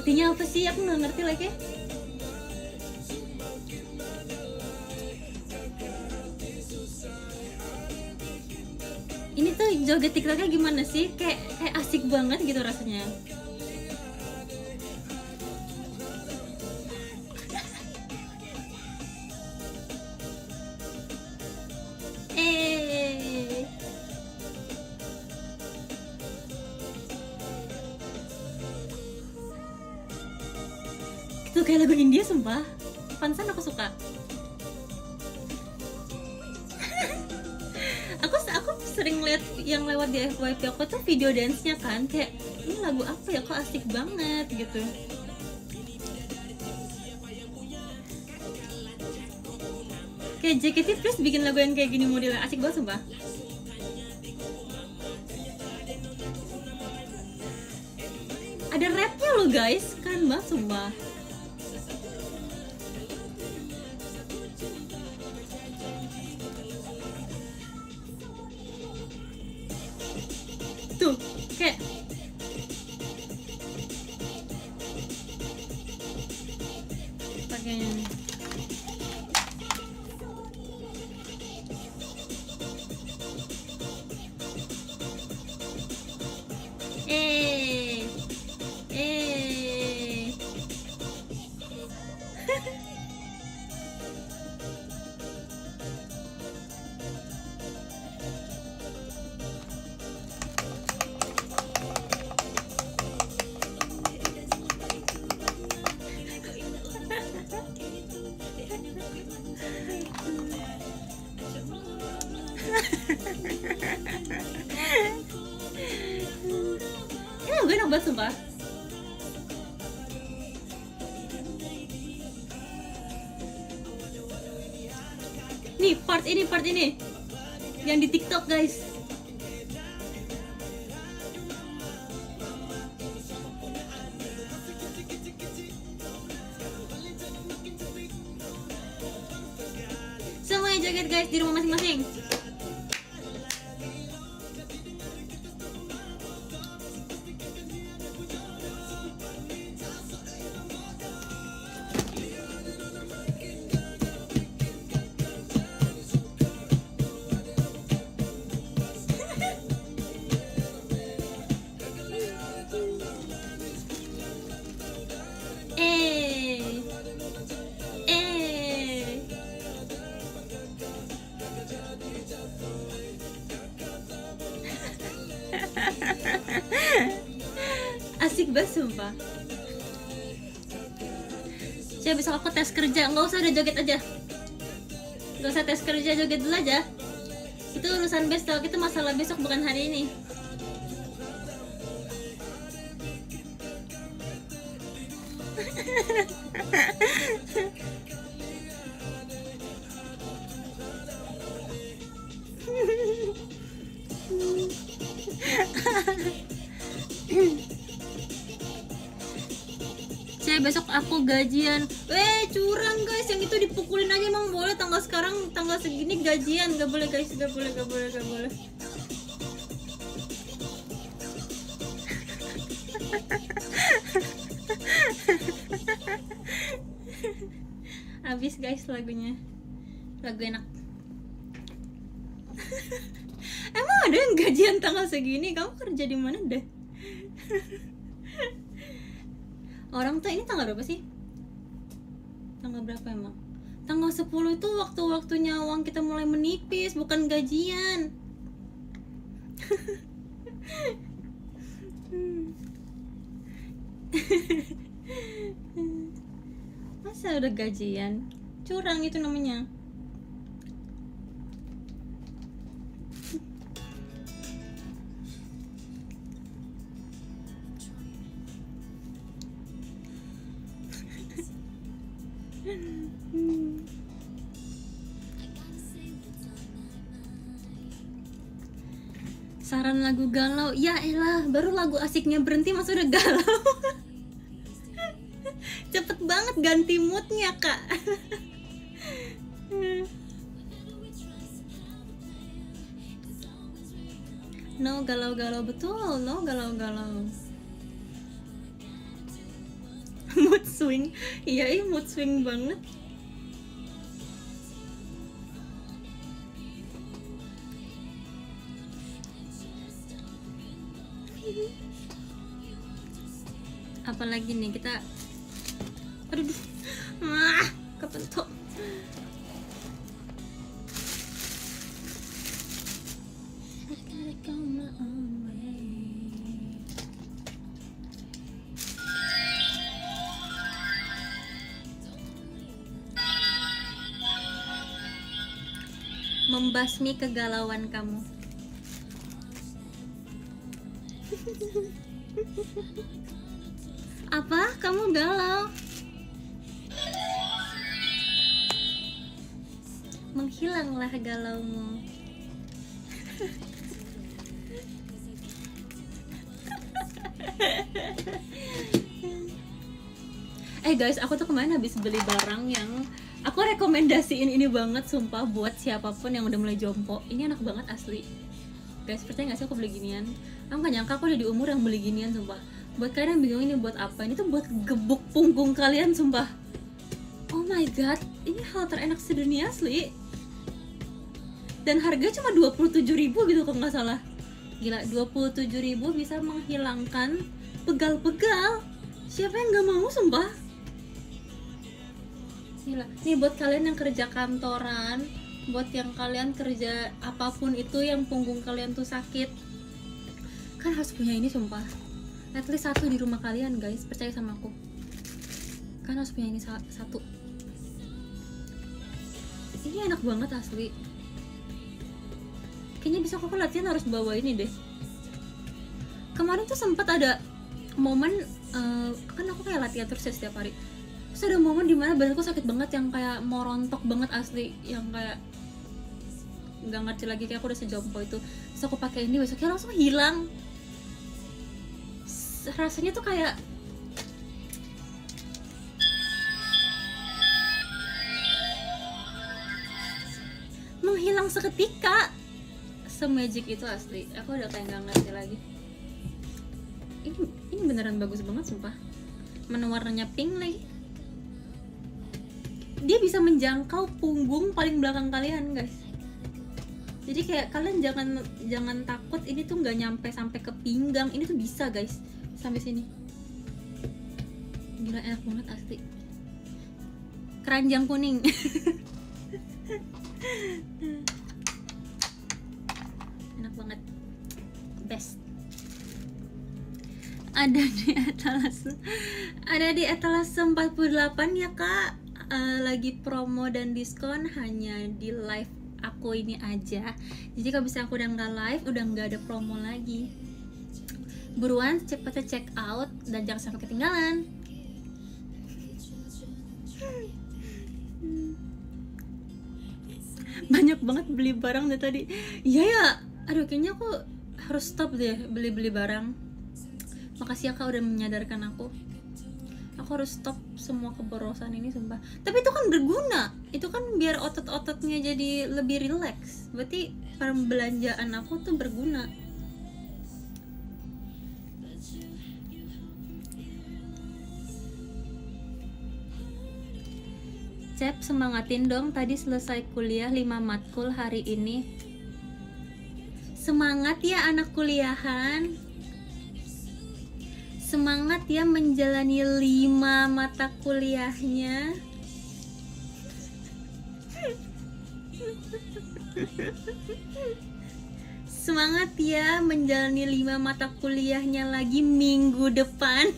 artinya apa sih? Aku nggak ngerti lagi. Ini tuh joget TikToknya gimana sih? Kayak asik banget gitu rasanya. Itu kayak lagu India sumpah. Pantesan aku suka. aku sering lihat yang lewat di FYP aku tuh video dance-nya kan, kayak ini lagu apa ya, kok asik banget gitu. Kayak JKT Plus bikin lagu yang kayak gini modelnya asik banget sumpah. Ada rapnya loh guys, keren banget sumpah. Tuh, kayak pakainya nih. Ini lagu enak banget sumpah. Nih part ini yang di TikTok guys. Semuanya joget guys di rumah masing-masing. Asik banget sumpah. Saya besok aku tes kerja, nggak usah udah joget aja. Nggak usah tes kerja, joget dulu aja. Itu urusan besok, itu masalah besok bukan hari ini. Saya besok aku gajian. Curang guys, yang itu dipukulin aja emang boleh. Tanggal sekarang, tanggal segini gajian. Gak boleh guys, gak boleh. Habis guys lagunya. Lagu enak. Emang ada yang gajian tanggal segini? Kamu kerja di mana deh? Orang tuh ini tanggal berapa sih? Tanggal berapa emang? Tanggal 10 itu waktu-waktunya uang kita mulai menipis, bukan gajian. Masa udah gajian? Curang itu namanya. Saran lagu galau. Ya elah, baru lagu asiknya berhenti masa udah galau. Cepet banget ganti moodnya kak. No galau-galau, betul. No galau-galau. swing. Iya, mood swing banget. Apalagi nih kita, aduh, kepentok. Membasmi kegalauan kamu. Apa? Kamu galau? Menghilanglah galaumu. Guys, aku tuh kemarin habis beli barang yang aku rekomendasiin ini banget, sumpah, buat siapapun yang udah mulai jompo. Ini enak banget asli. Guys, percaya gak sih aku beli ginian? Aku gak nyangka aku udah di umur yang beli ginian, sumpah. Buat kalian yang bingung ini buat apa, ini tuh buat gebuk punggung kalian, sumpah. Oh my god, ini hal terenak sedunia asli. Dan harga cuma 27.000 gitu kalau nggak salah. Gila, 27.000 bisa menghilangkan pegal-pegal. Siapa yang nggak mau, sumpah. Gila, nih buat kalian yang kerja kantoran, buat yang kalian kerja apapun itu yang punggung kalian tuh sakit, kan harus punya ini, sumpah. At least satu di rumah kalian, guys, percaya sama aku. Kan harus punya ini satu. Ini enak banget asli. Kayaknya bisa aku latihan harus bawa ini deh. Kemarin tuh sempat ada momen, kan aku kayak latihan terus ya setiap hari. Terus ada momen dimana badanku sakit banget, yang kayak mau rontok banget asli, yang kayak nggak ngerti lagi, kayak aku udah sejompo itu. Terus aku pakai ini, besoknya langsung hilang. Rasanya tuh kayak menghilang seketika. Se-magic itu asli. Aku udah kayak nggak ngerti lagi. Ini beneran bagus banget, sumpah. Mana warnanya pink lagi. Dia bisa menjangkau punggung paling belakang kalian, guys. Jadi kayak kalian jangan takut ini tuh nggak nyampe sampai ke pinggang. Ini tuh bisa, guys, sampai sini. Gila, enak banget asli. Keranjang kuning. Enak banget, best. Ada di etalase 48 ya kak. Lagi promo dan diskon hanya di live aku ini aja. Jadi kalau bisa aku udah nggak live, udah nggak ada promo lagi. Buruan cepetnya check out dan jangan sampai ketinggalan. Banyak banget beli barang dari tadi. Iya ya, aduh kayaknya aku harus stop deh beli barang. Makasih ya kak udah menyadarkan aku. Aku harus stop semua keborosan ini, sumpah. Tapi itu kan berguna. Itu kan biar otot-ototnya jadi lebih rileks. Berarti pembelanjaan aku tuh berguna. Cep, semangatin dong, tadi selesai kuliah 5 matkul hari ini. Semangat ya anak kuliahan. Semangat ya menjalani 5 mata kuliahnya. Semangat ya menjalani 5 mata kuliahnya lagi minggu depan.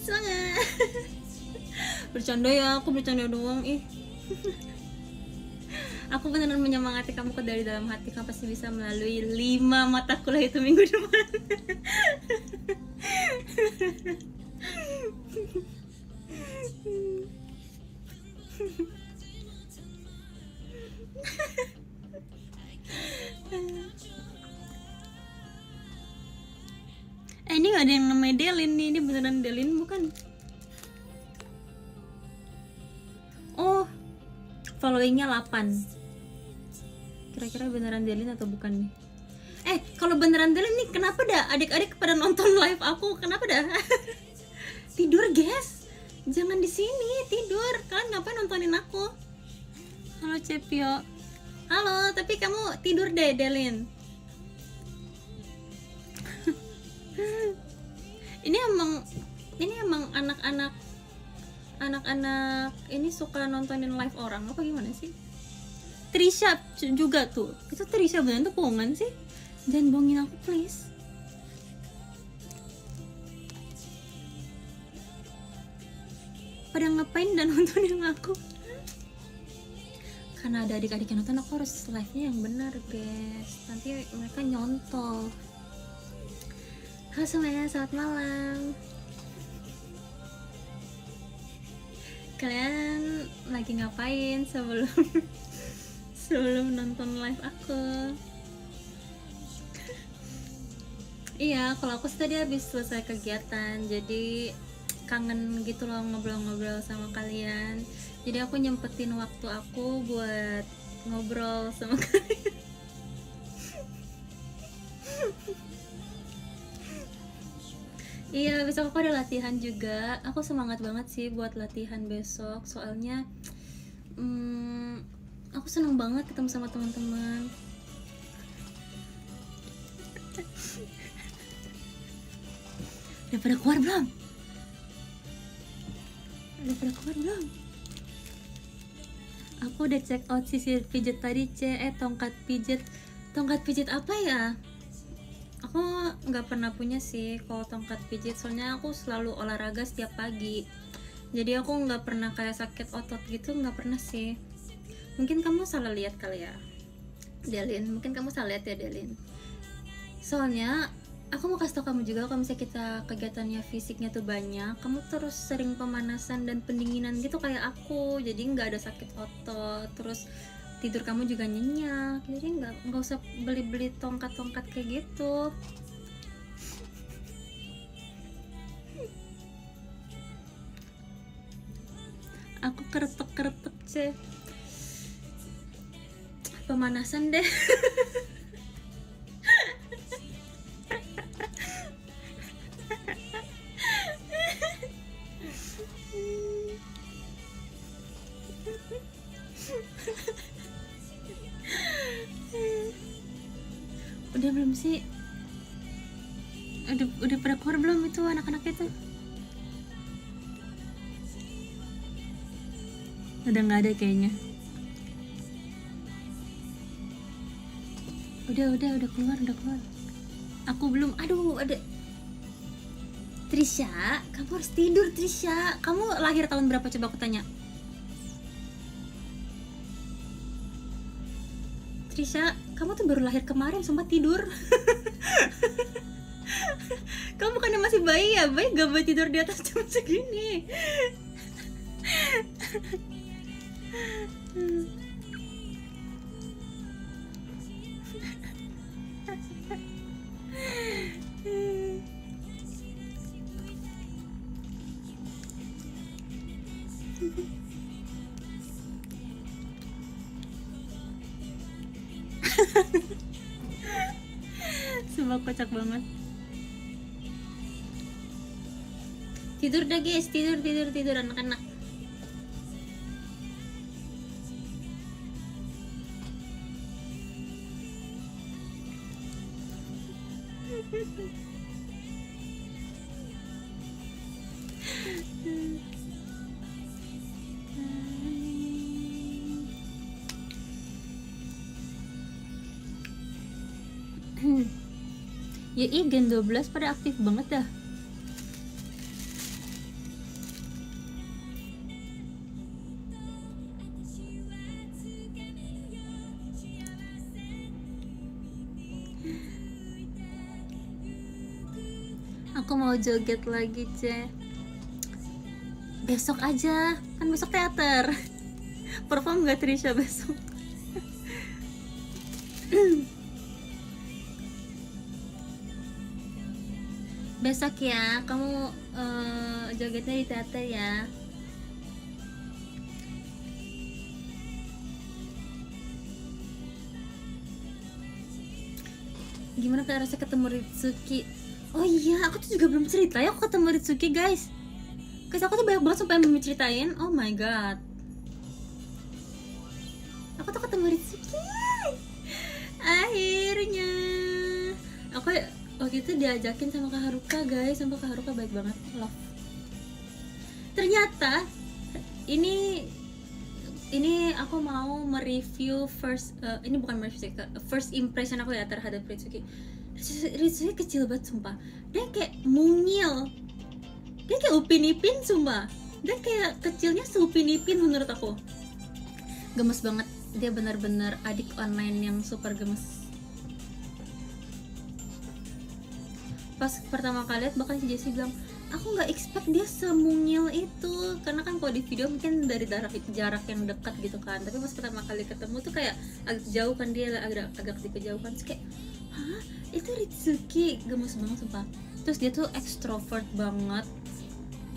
Semangat. Bercanda ya, aku bercanda doang ih. Aku beneran menyemangati kamu dari dalam hati. Kamu pasti bisa melalui 5 mata kuliah itu minggu depan. Ini gak ada yang namanya Delin nih, ini beneran Delin bukan? followingnya 8. Kira-kira beneran Delin atau bukan nih? Kalau beneran Delin nih, kenapa dah adik-adik pada nonton live aku? Kenapa dah? Tidur guys, jangan di sini tidur. Kalian ngapain nontonin aku? Halo Cepio. Halo, tapi kamu tidur deh Delin. Ini emang anak-anak ini suka nontonin live orang apa gimana sih? Trisha juga tuh. Itu Trisha beneran tuh bohongan sih? Jangan bohongin aku please. Pada ngapain dan nontonin aku? Karena ada adik-adik yang nonton, aku harus live-nya yang benar guys. Nanti mereka nyontol. Halo semuanya, selamat malam. Kalian lagi ngapain sebelum nonton live aku? Iya, kalau aku tadi habis selesai kegiatan, jadi kangen gitu loh ngobrol-ngobrol sama kalian. Jadi aku nyempetin waktu aku buat ngobrol sama kalian. Iya, besok aku ada latihan juga. Aku semangat banget sih buat latihan besok. Soalnya aku seneng banget ketemu sama teman-teman. Udah pada keluar belum? Aku udah check out sisir pijet tadi, tongkat pijet apa ya? Aku nggak pernah punya sih kalau tongkat pijit, soalnya aku selalu olahraga setiap pagi. Jadi aku nggak pernah kayak sakit otot gitu, nggak pernah sih. Mungkin kamu salah lihat kali ya, Delin. Mungkin kamu salah lihat ya, Delin. Soalnya aku mau kasih tau kamu juga, kalau misalnya kita kegiatannya fisiknya tuh banyak, kamu terus sering pemanasan dan pendinginan gitu kayak aku. Jadi nggak ada sakit otot, terus tidur kamu juga nyenyak. Jadi nggak usah beli tongkat kayak gitu. Aku keretek pemanasan deh. Udah belum sih? Udah pada keluar belum itu anak-anak itu? Udah nggak ada kayaknya. Udah keluar. Aku belum. Aduh, ada. Trisha, kamu harus tidur Trisha. Kamu lahir tahun berapa coba aku tanya? Trisha, kamu tuh baru lahir kemarin, sumpah tidur. Kamu bukannya masih bayi ya? Bayi gak boleh tidur di atas jam segini. Sumpah kocak banget. Tidur dah guys, tidur anak-anak. Ya Gen 12 pada aktif banget dah. Aku mau joget lagi, besok aja, kan besok teater. Perform gak Trisha besok? Besok ya, kamu jogetnya di teater ya. Gimana kayak rasa ketemu Ritsuki? Oh iya, aku tuh juga belum cerita ya aku ketemu Ritsuki guys. Guys, aku tuh banyak banget sampai belum ceritain. Oh my god, aku tuh ketemu Ritsuki akhirnya. Aku waktu itu diajakin sama Kak Haruka guys, sama Kak Haruka baik banget, love. Ternyata ini aku mau mereview ini bukan mereview, first impression aku ya terhadap Ritsuki. Ritsuki kecil banget sumpah, dia kayak mungil, dia kayak Upin Ipin sumpah, dia kayak kecilnya seupin Ipin menurut aku. Gemes banget, dia benar-benar adik online yang super gemes. Pas pertama kali lihat bahkan si Jessie bilang, aku nggak expect dia semungil itu, karena kan kalau di video mungkin dari jarak yang dekat gitu kan, tapi pas pertama kali ketemu tuh kayak agak jauh kan, dia agak di kejauhan, terus kayak hah, itu Ritsuki, gemes banget sumpah. Terus dia tuh ekstrovert banget,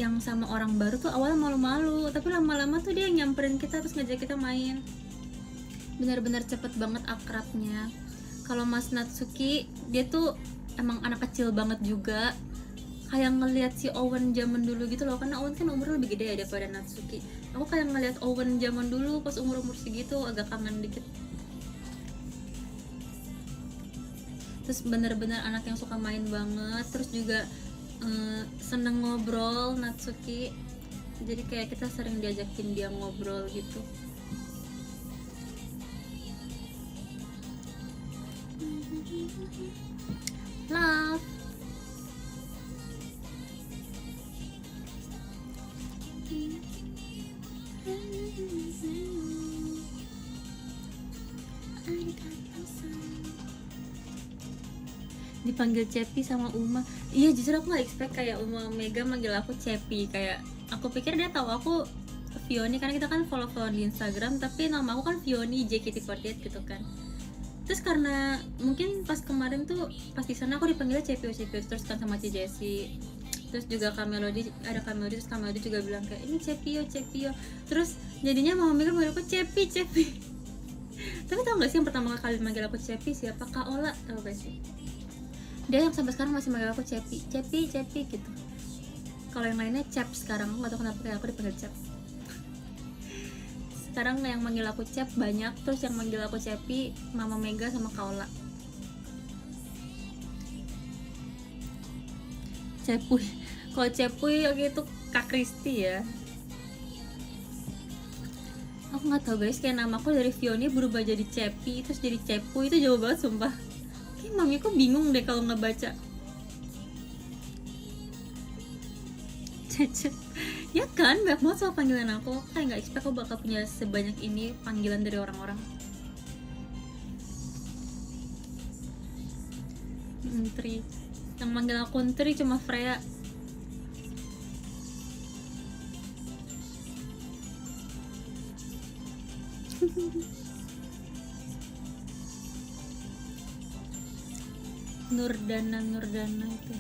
yang sama orang baru tuh awalnya malu-malu, tapi lama-lama tuh dia nyamperin kita terus ngajak kita main. Benar-benar cepet banget akrabnya. Kalau Mas Natsuki, dia tuh emang anak kecil banget juga, kayak ngelihat si Owen zaman dulu gitu loh, karena Owen kan umurnya lebih gede ya daripada Natsuki. Aku kayak ngelihat Owen zaman dulu pas umur segitu, agak kangen dikit. Terus bener-bener anak yang suka main banget, terus juga seneng ngobrol Natsuki, jadi kayak kita sering diajakin dia ngobrol gitu. Love. Dipanggil Cepi sama Uma. Iya, justru aku gak expect kayak Uma Mega manggil aku Cepi. Kayak aku pikir dia tahu aku Vioni, karena kita kan follow di Instagram, tapi nama aku kan Vioni JKT48 gitu kan. Terus karena mungkin pas kemarin tuh pas di sana aku dipanggilnya Cepi terus kan sama Ci Jessie. Terus juga Kak Melody, ada Kak Melody, terus Kak Melody juga bilang kayak ini Cepio. Terus jadinya Mama Mega manggil aku Cepi. Tapi tau gak sih yang pertama kali manggil aku Cepi siapa? Kak Ola, tau gak sih? Dia yang sampai sekarang masih manggil aku Cepi gitu. Kalau yang lainnya Cep sekarang, aku gak tau kenapa kayak aku dipanggil Cep. Sekarang yang manggil aku Cep banyak, terus yang manggil aku Cepi Mama Mega sama Kaola. Cepuy, kalau Cepuy waktu itu Kak Kristi ya. Aku nggak tahu guys, kayak nama aku dari Vioni berubah jadi Cepi terus jadi Cepuy, itu jauh banget sumpah. Kayak mami aku bingung deh kalau ngebaca. Cecep, ya kan, banyak banget soal panggilan aku. Kayak nggak expect aku bakal punya sebanyak ini panggilan dari orang-orang. Tri, yang manggil aku Tri cuma Freya. Nurdana itu.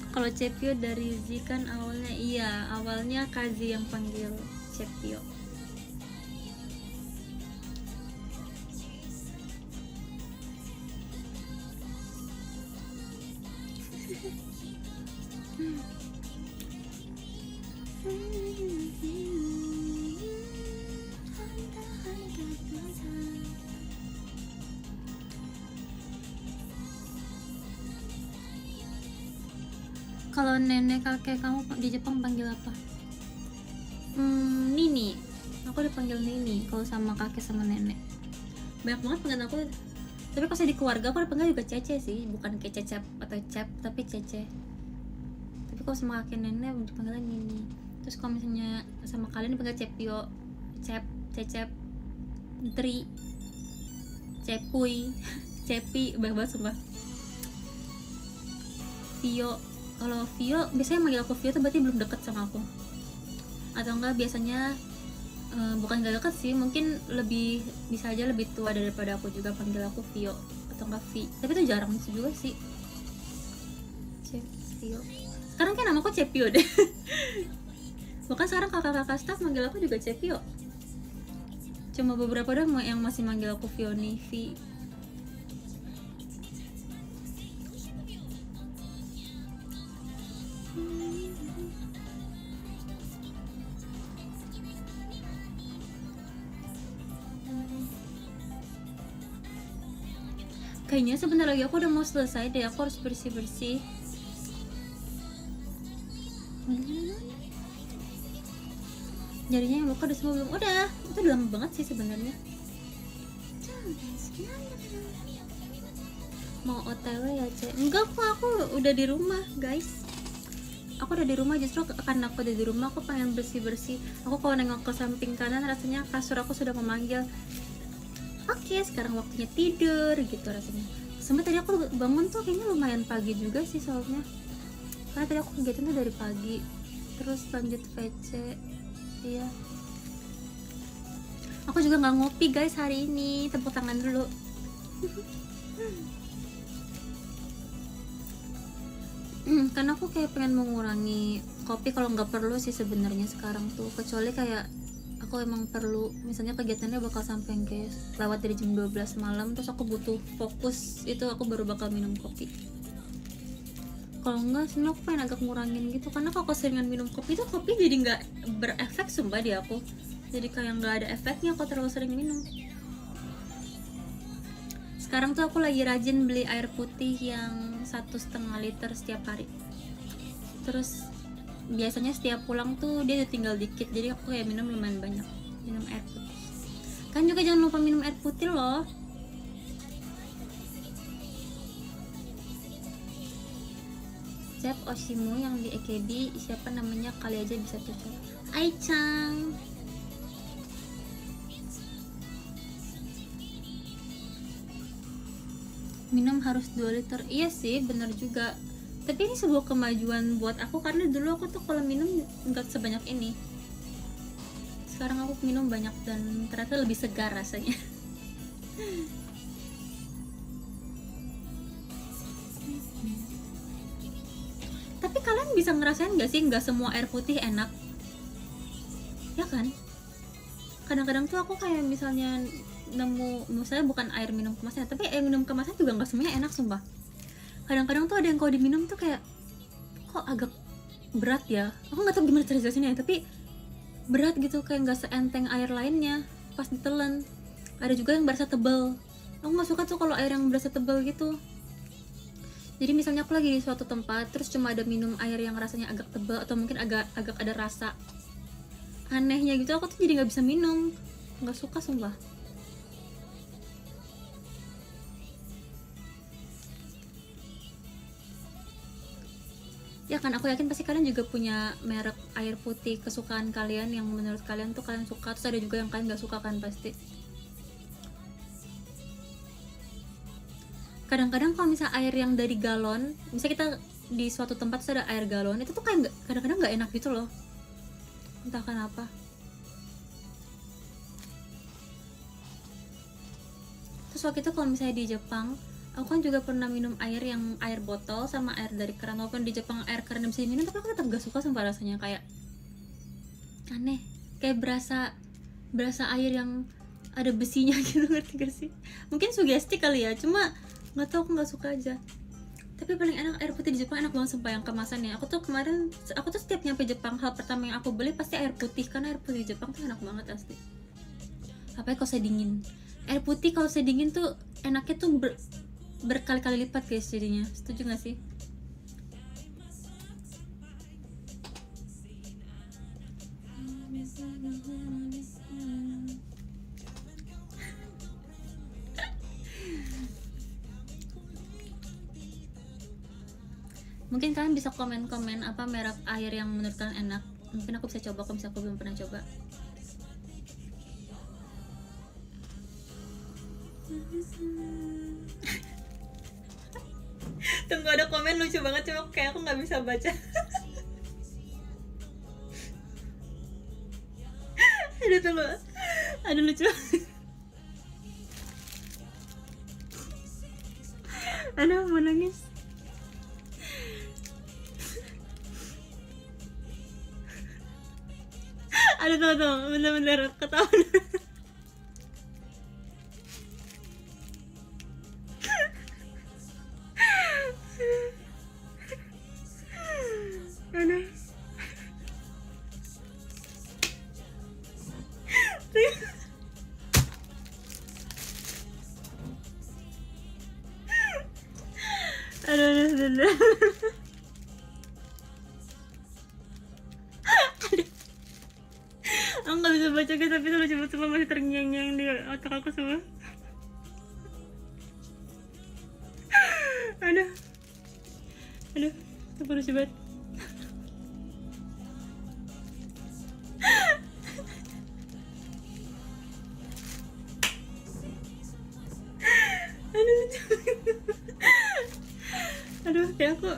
Kalau Cepio dari Z kan awalnya, iya awalnya Kazi yang panggil Cepio. Kalau nenek kakek kamu di Jepang panggil apa? Nini. Aku dipanggil Nini kalau sama kakek sama nenek. Banyak banget panggilan aku. Tapi kalau saya di keluarga aku dipanggil juga Cece sih, bukan kayak Cecep atau Cep, tapi Cece. Tapi kalau sama kakek nenek dipanggilnya Nini. Terus kalau misalnya sama kalian dipanggil Cepio, Cep, Cecep, Tri, Cepuy, Cepi, banyak banget sumpah. Vio. Kalau Vio, biasanya manggil aku Vio tuh berarti belum deket sama aku. Atau enggak biasanya bukan gak deket sih, mungkin lebih bisa aja lebih tua daripada aku juga panggil aku Vio atau enggak Vi. Tapi itu jarang juga sih. Vio. Sekarang kan nama aku Cepio deh. Bahkan sekarang kakak-kakak staff manggil aku juga Cepio. Cuma beberapa doang yang masih manggil aku Vioni, Vi. Kayaknya sebentar lagi aku udah mau selesai deh, aku harus bersih-bersih. Jarinya yang luka udah semua belum? Udah, itu udah lama banget sih sebenarnya. Mau OTW ya, Cek? Enggak kok, aku udah di rumah, guys. Aku udah di rumah, justru karena aku udah di rumah aku pengen bersih-bersih. Aku kalau nengok ke samping kanan rasanya kasur aku sudah memanggil. Oke, sekarang waktunya tidur gitu rasanya. Sampai tadi aku bangun tuh kayaknya lumayan pagi juga sih soalnya. Karena tadi aku kegiatan tuh dari pagi. Terus lanjut VC. Iya. Aku juga nggak ngopi guys hari ini. Tepuk tangan dulu. Karena aku kayak pengen mengurangi kopi kalau nggak perlu sih sebenarnya sekarang tuh. Kecuali kayak aku emang perlu, misalnya kegiatannya bakal sampai kayak lewat dari jam 12 malam, terus aku butuh fokus, itu aku baru bakal minum kopi. Kalau enggak sebenarnya aku pengen agak ngurangin gitu, karena kalau keseringan minum kopi itu kopi jadi nggak berefek sumpah di aku, jadi kayak nggak ada efeknya kalau terlalu sering minum. Sekarang tuh aku lagi rajin beli air putih yang 1,5 liter setiap hari. Terus biasanya setiap pulang tuh dia udah tinggal dikit, jadi aku kayak minum lumayan banyak, minum air putih. Kan juga jangan lupa minum air putih loh. Chef Oshimu yang di EKB siapa namanya, kali aja bisa cocok. Aichang. Minum harus 2 liter. Iya sih, bener juga. Tapi ini sebuah kemajuan buat aku, karena dulu aku tuh kalau minum nggak sebanyak ini. Sekarang aku minum banyak dan ternyata lebih segar rasanya. Tapi kalian bisa ngerasain nggak sih, nggak semua air putih enak, ya kan? Kadang-kadang tuh aku kayak misalnya misalnya bukan air minum kemasan, tapi air minum kemasan juga nggak semuanya enak sumpah. Kadang-kadang tuh ada yang kalau diminum tuh kayak kok agak berat ya, aku nggak tahu gimana cara jelasinnya, tapi berat gitu, kayak nggak seenteng air lainnya pas ditelan. Ada juga yang berasa tebal, aku nggak suka tuh kalau air yang berasa tebal gitu. Jadi misalnya aku lagi di suatu tempat terus cuma ada minum air yang rasanya agak tebal atau mungkin agak ada rasa anehnya gitu, aku tuh jadi nggak bisa minum, nggak suka sumpah. Ya kan, aku yakin pasti kalian juga punya merek air putih kesukaan kalian yang menurut kalian tuh kalian suka, terus ada juga yang kalian gak suka kan pasti. Kadang-kadang kalau misalnya air yang dari galon, misalnya kita di suatu tempat terus ada air galon, itu tuh kayak kadang-kadang gak enak gitu loh, entah kenapa. Terus waktu itu kalau misalnya di Jepang, aku kan juga pernah minum air yang air botol sama air dari keran. Walaupun di Jepang air keran bisa diminum, tapi aku tetap gak suka sumpah, rasanya kayak aneh, kayak berasa air yang ada besinya gitu, ngerti gak sih? Mungkin sugesti kali ya, cuma nggak tahu, aku nggak suka aja. Tapi paling enak air putih di Jepang, enak banget sumpah yang kemasannya. Aku tuh setiap nyampe Jepang hal pertama yang aku beli pasti air putih, karena air putih di Jepang tuh enak banget asli. Apalagi kalau saya dingin, air putih kalau saya dingin tuh enaknya tuh berkali-kali lipat guys jadinya. Setuju gak sih? Mungkin kalian bisa komen-komen apa merek air yang menurut kalian enak. Mungkin aku bisa coba kalau misalnya aku belum pernah coba. Tunggu, ada komen lucu banget, cuma kayak aku nggak bisa baca. Aduh, tunggu, aduh lucu. Aduh, mau nangis. Aduh, tuh, bener-bener ketahuan. Aduh. Aduh. Aku nggak bisa baca guys, tapi itu lucu banget, semua masih terngiang-ngiang di otak aku semua. Aduh, itu lucu banget. Aduh, lucu. Aduh, kayak aku,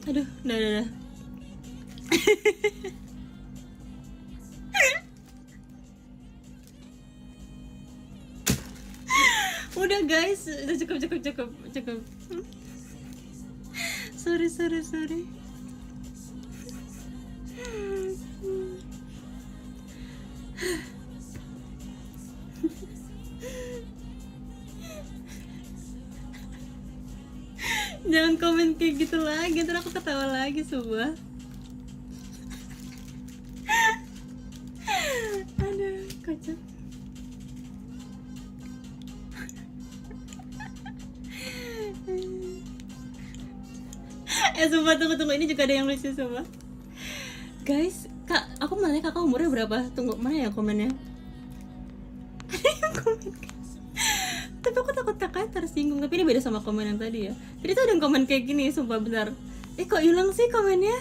aduh, udah. Udah guys, udah cukup. Sorry. Jangan komen kayak gitu lagi, ntar aku ketawa lagi semua. Aduh, kocak. Sumpah, tunggu, ini juga ada yang lucu sumpah. Guys, kak, aku mau nanya kakak umurnya berapa? Tunggu, mana ya komennya? Ada yang komen guys. Tapi aku takut kakaknya tersinggung, tapi ini beda sama komen yang tadi ya. Tadi tuh ada yang komen kayak gini, sumpah bentar. Kok hilang sih komennya?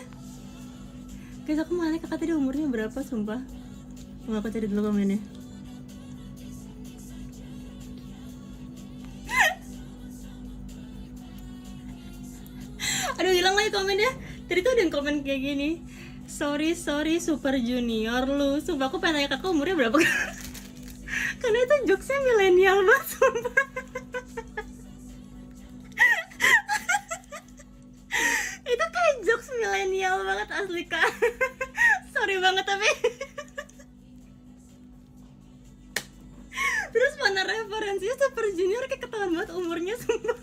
Guys, aku mau nanya kakak tadi umurnya berapa, sumpah. Tunggu, aku cari dulu komennya. Aduh, hilang lagi komennya. Tadi tuh ada yang komen kayak gini. Sorry Super Junior lu. Sumpah aku pengen nanya kakak umurnya berapa. Karena itu jokesnya milenial banget, sumpah. Itu kayak jokes milenial banget asli kak. Sorry banget tapi. Terus mana referensinya Super Junior kayak ketahuan banget umurnya, sumpah.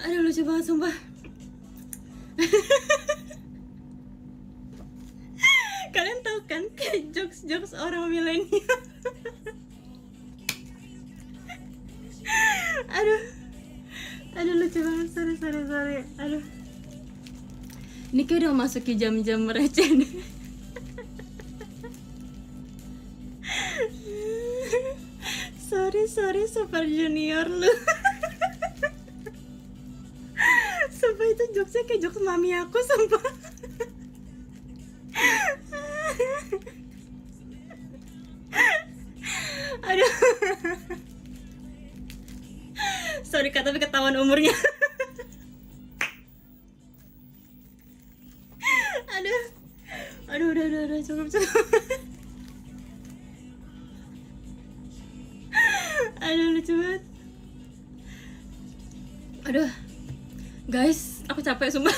Aduh lucu banget sumpah. Kalian tahu kan kayak jokes orang milenial. Aduh lucu banget, sorry. Aduh, ini kayak udah masuki jam-jam receh deh. Sorry Super Junior lu. Sumpah itu jokesnya kayak jokes mami aku, sumpah. Aduh. Sorry kak, tapi ketahuan umurnya. Aduh, udah cukup. Aduh, lucu banget. Aduh, guys, aku capek sumpah.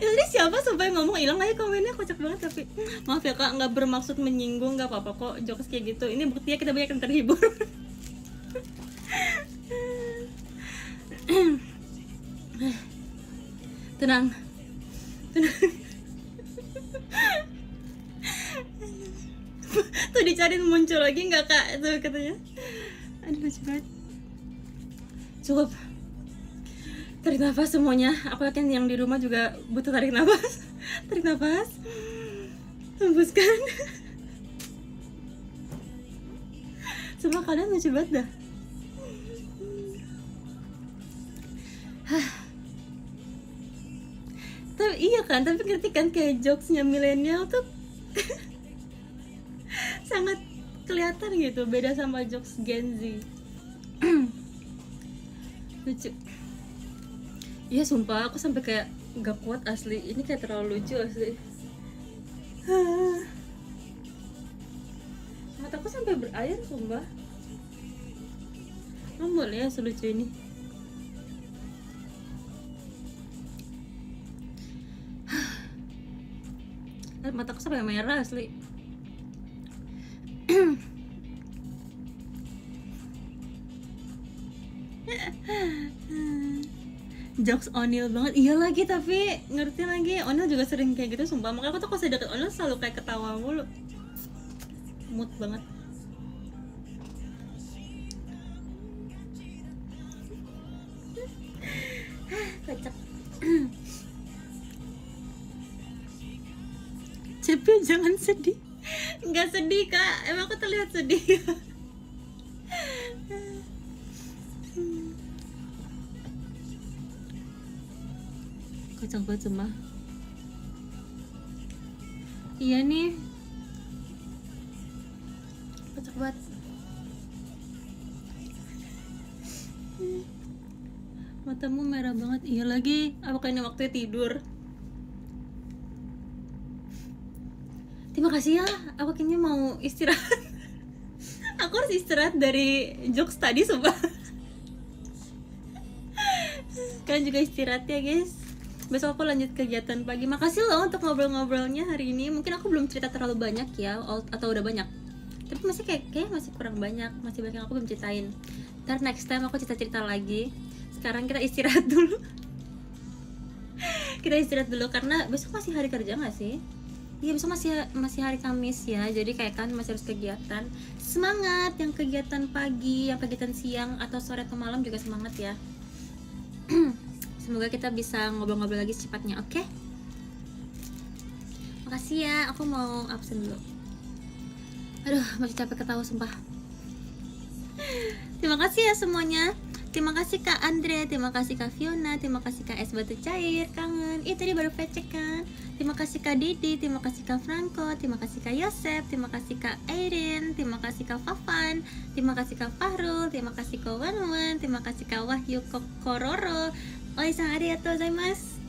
Ini siapa sumpah yang ngomong, hilang aja komennya, kocak banget. Tapi maaf ya kak, nggak bermaksud menyinggung, nggak apa-apa kok jokes kayak gitu. Ini buktinya kita banyak yang terhibur. Tenang. Tuh dicariin muncul lagi nggak kak, tuh katanya. Aduh lucu banget. Cukup. Tarik nafas semuanya. Aku yakin yang di rumah juga butuh tarik nafas. Tarik nafas. Hembuskan. Semua kalian lucu banget dah. Tapi iya kan, tapi ngerti kan kayak jokesnya milenial tuh sangat kelihatan gitu, beda sama jokes Gen Z. Lucu. Iya sumpah, aku sampai kayak gak kuat asli. Ini kayak terlalu lucu asli. mataku sampai berair sumpah. Boleh ya selucu ini. Mataku sampai merah asli. Jokes Onil banget. Iya lagi, tapi ngerti lagi Onil juga sering kayak gitu sumpah. Makanya aku tuh kalau deket Onil selalu kayak ketawa mulu. Mood banget. Kocak. Cepi jangan sedih. Nggak sedih kak, emang aku terlihat sedih. Kocak banget sumpah. Iya nih, kocak banget. Matamu merah banget. Iya lagi, apakah ini waktunya tidur? Terima kasih ya, aku kayaknya mau istirahat. Aku harus istirahat dari jokes tadi sumpah. Kalian juga istirahat ya guys. Besok aku lanjut kegiatan pagi. Makasih loh untuk ngobrol-ngobrolnya hari ini. Mungkin aku belum cerita terlalu banyak ya, atau udah banyak. Tapi masih kayak masih kurang banyak. Masih banyak yang aku belum ceritain. Ntar next time aku cerita-cerita lagi. Sekarang kita istirahat dulu. Kita istirahat dulu karena besok masih hari kerja nggak sih? Iya, besok masih hari Kamis ya. Jadi kayak kan masih harus kegiatan. Semangat yang kegiatan pagi, yang kegiatan siang atau sore atau malam juga semangat ya. Semoga kita bisa ngobrol-ngobrol lagi secepatnya, oke? Makasih ya, aku mau absen dulu. Aduh, masih capek ketawa sumpah. Terima kasih ya semuanya. Terima kasih Kak Andre, terima kasih Kak Fiona, terima kasih Kak Es Batu Cair, kangen. Tadi baru pecek kan. Terima kasih Kak Didi, terima kasih Kak Franco, terima kasih Kak Yosef, terima kasih Kak Erin, terima kasih Kak Fafan, terima kasih Kak Fahrul, terima kasih Kak Wanwan, terima kasih Kak Wahyu Kororo. Oisan arigatou gozaimasu.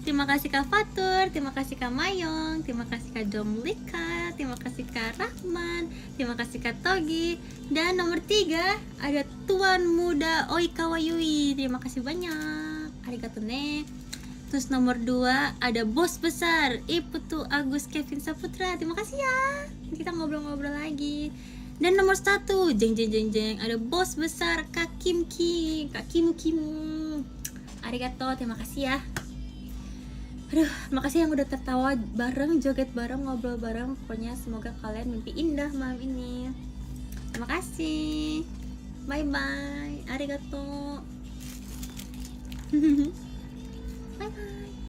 Terima kasih Kak Fatur, terima kasih Kak Mayong, terima kasih Kak Domlika, terima kasih Kak Rahman, terima kasih Kak Togi. Dan nomor 3 ada Tuan Muda Oikawa Yui. Terima kasih banyak. Arigato ne. Terus nomor 2 ada Bos Besar Iputu Agus Kevin Saputra. Terima kasih ya. Kita ngobrol-ngobrol lagi. Dan nomor 1 jeng ada Bos Besar Kak Kim Kimu. Arigato, terima kasih ya. Aduh, makasih yang udah tertawa bareng, joget bareng, ngobrol bareng. Pokoknya semoga kalian mimpi indah malam ini. Terima kasih. Bye bye. Arigato. Bye bye.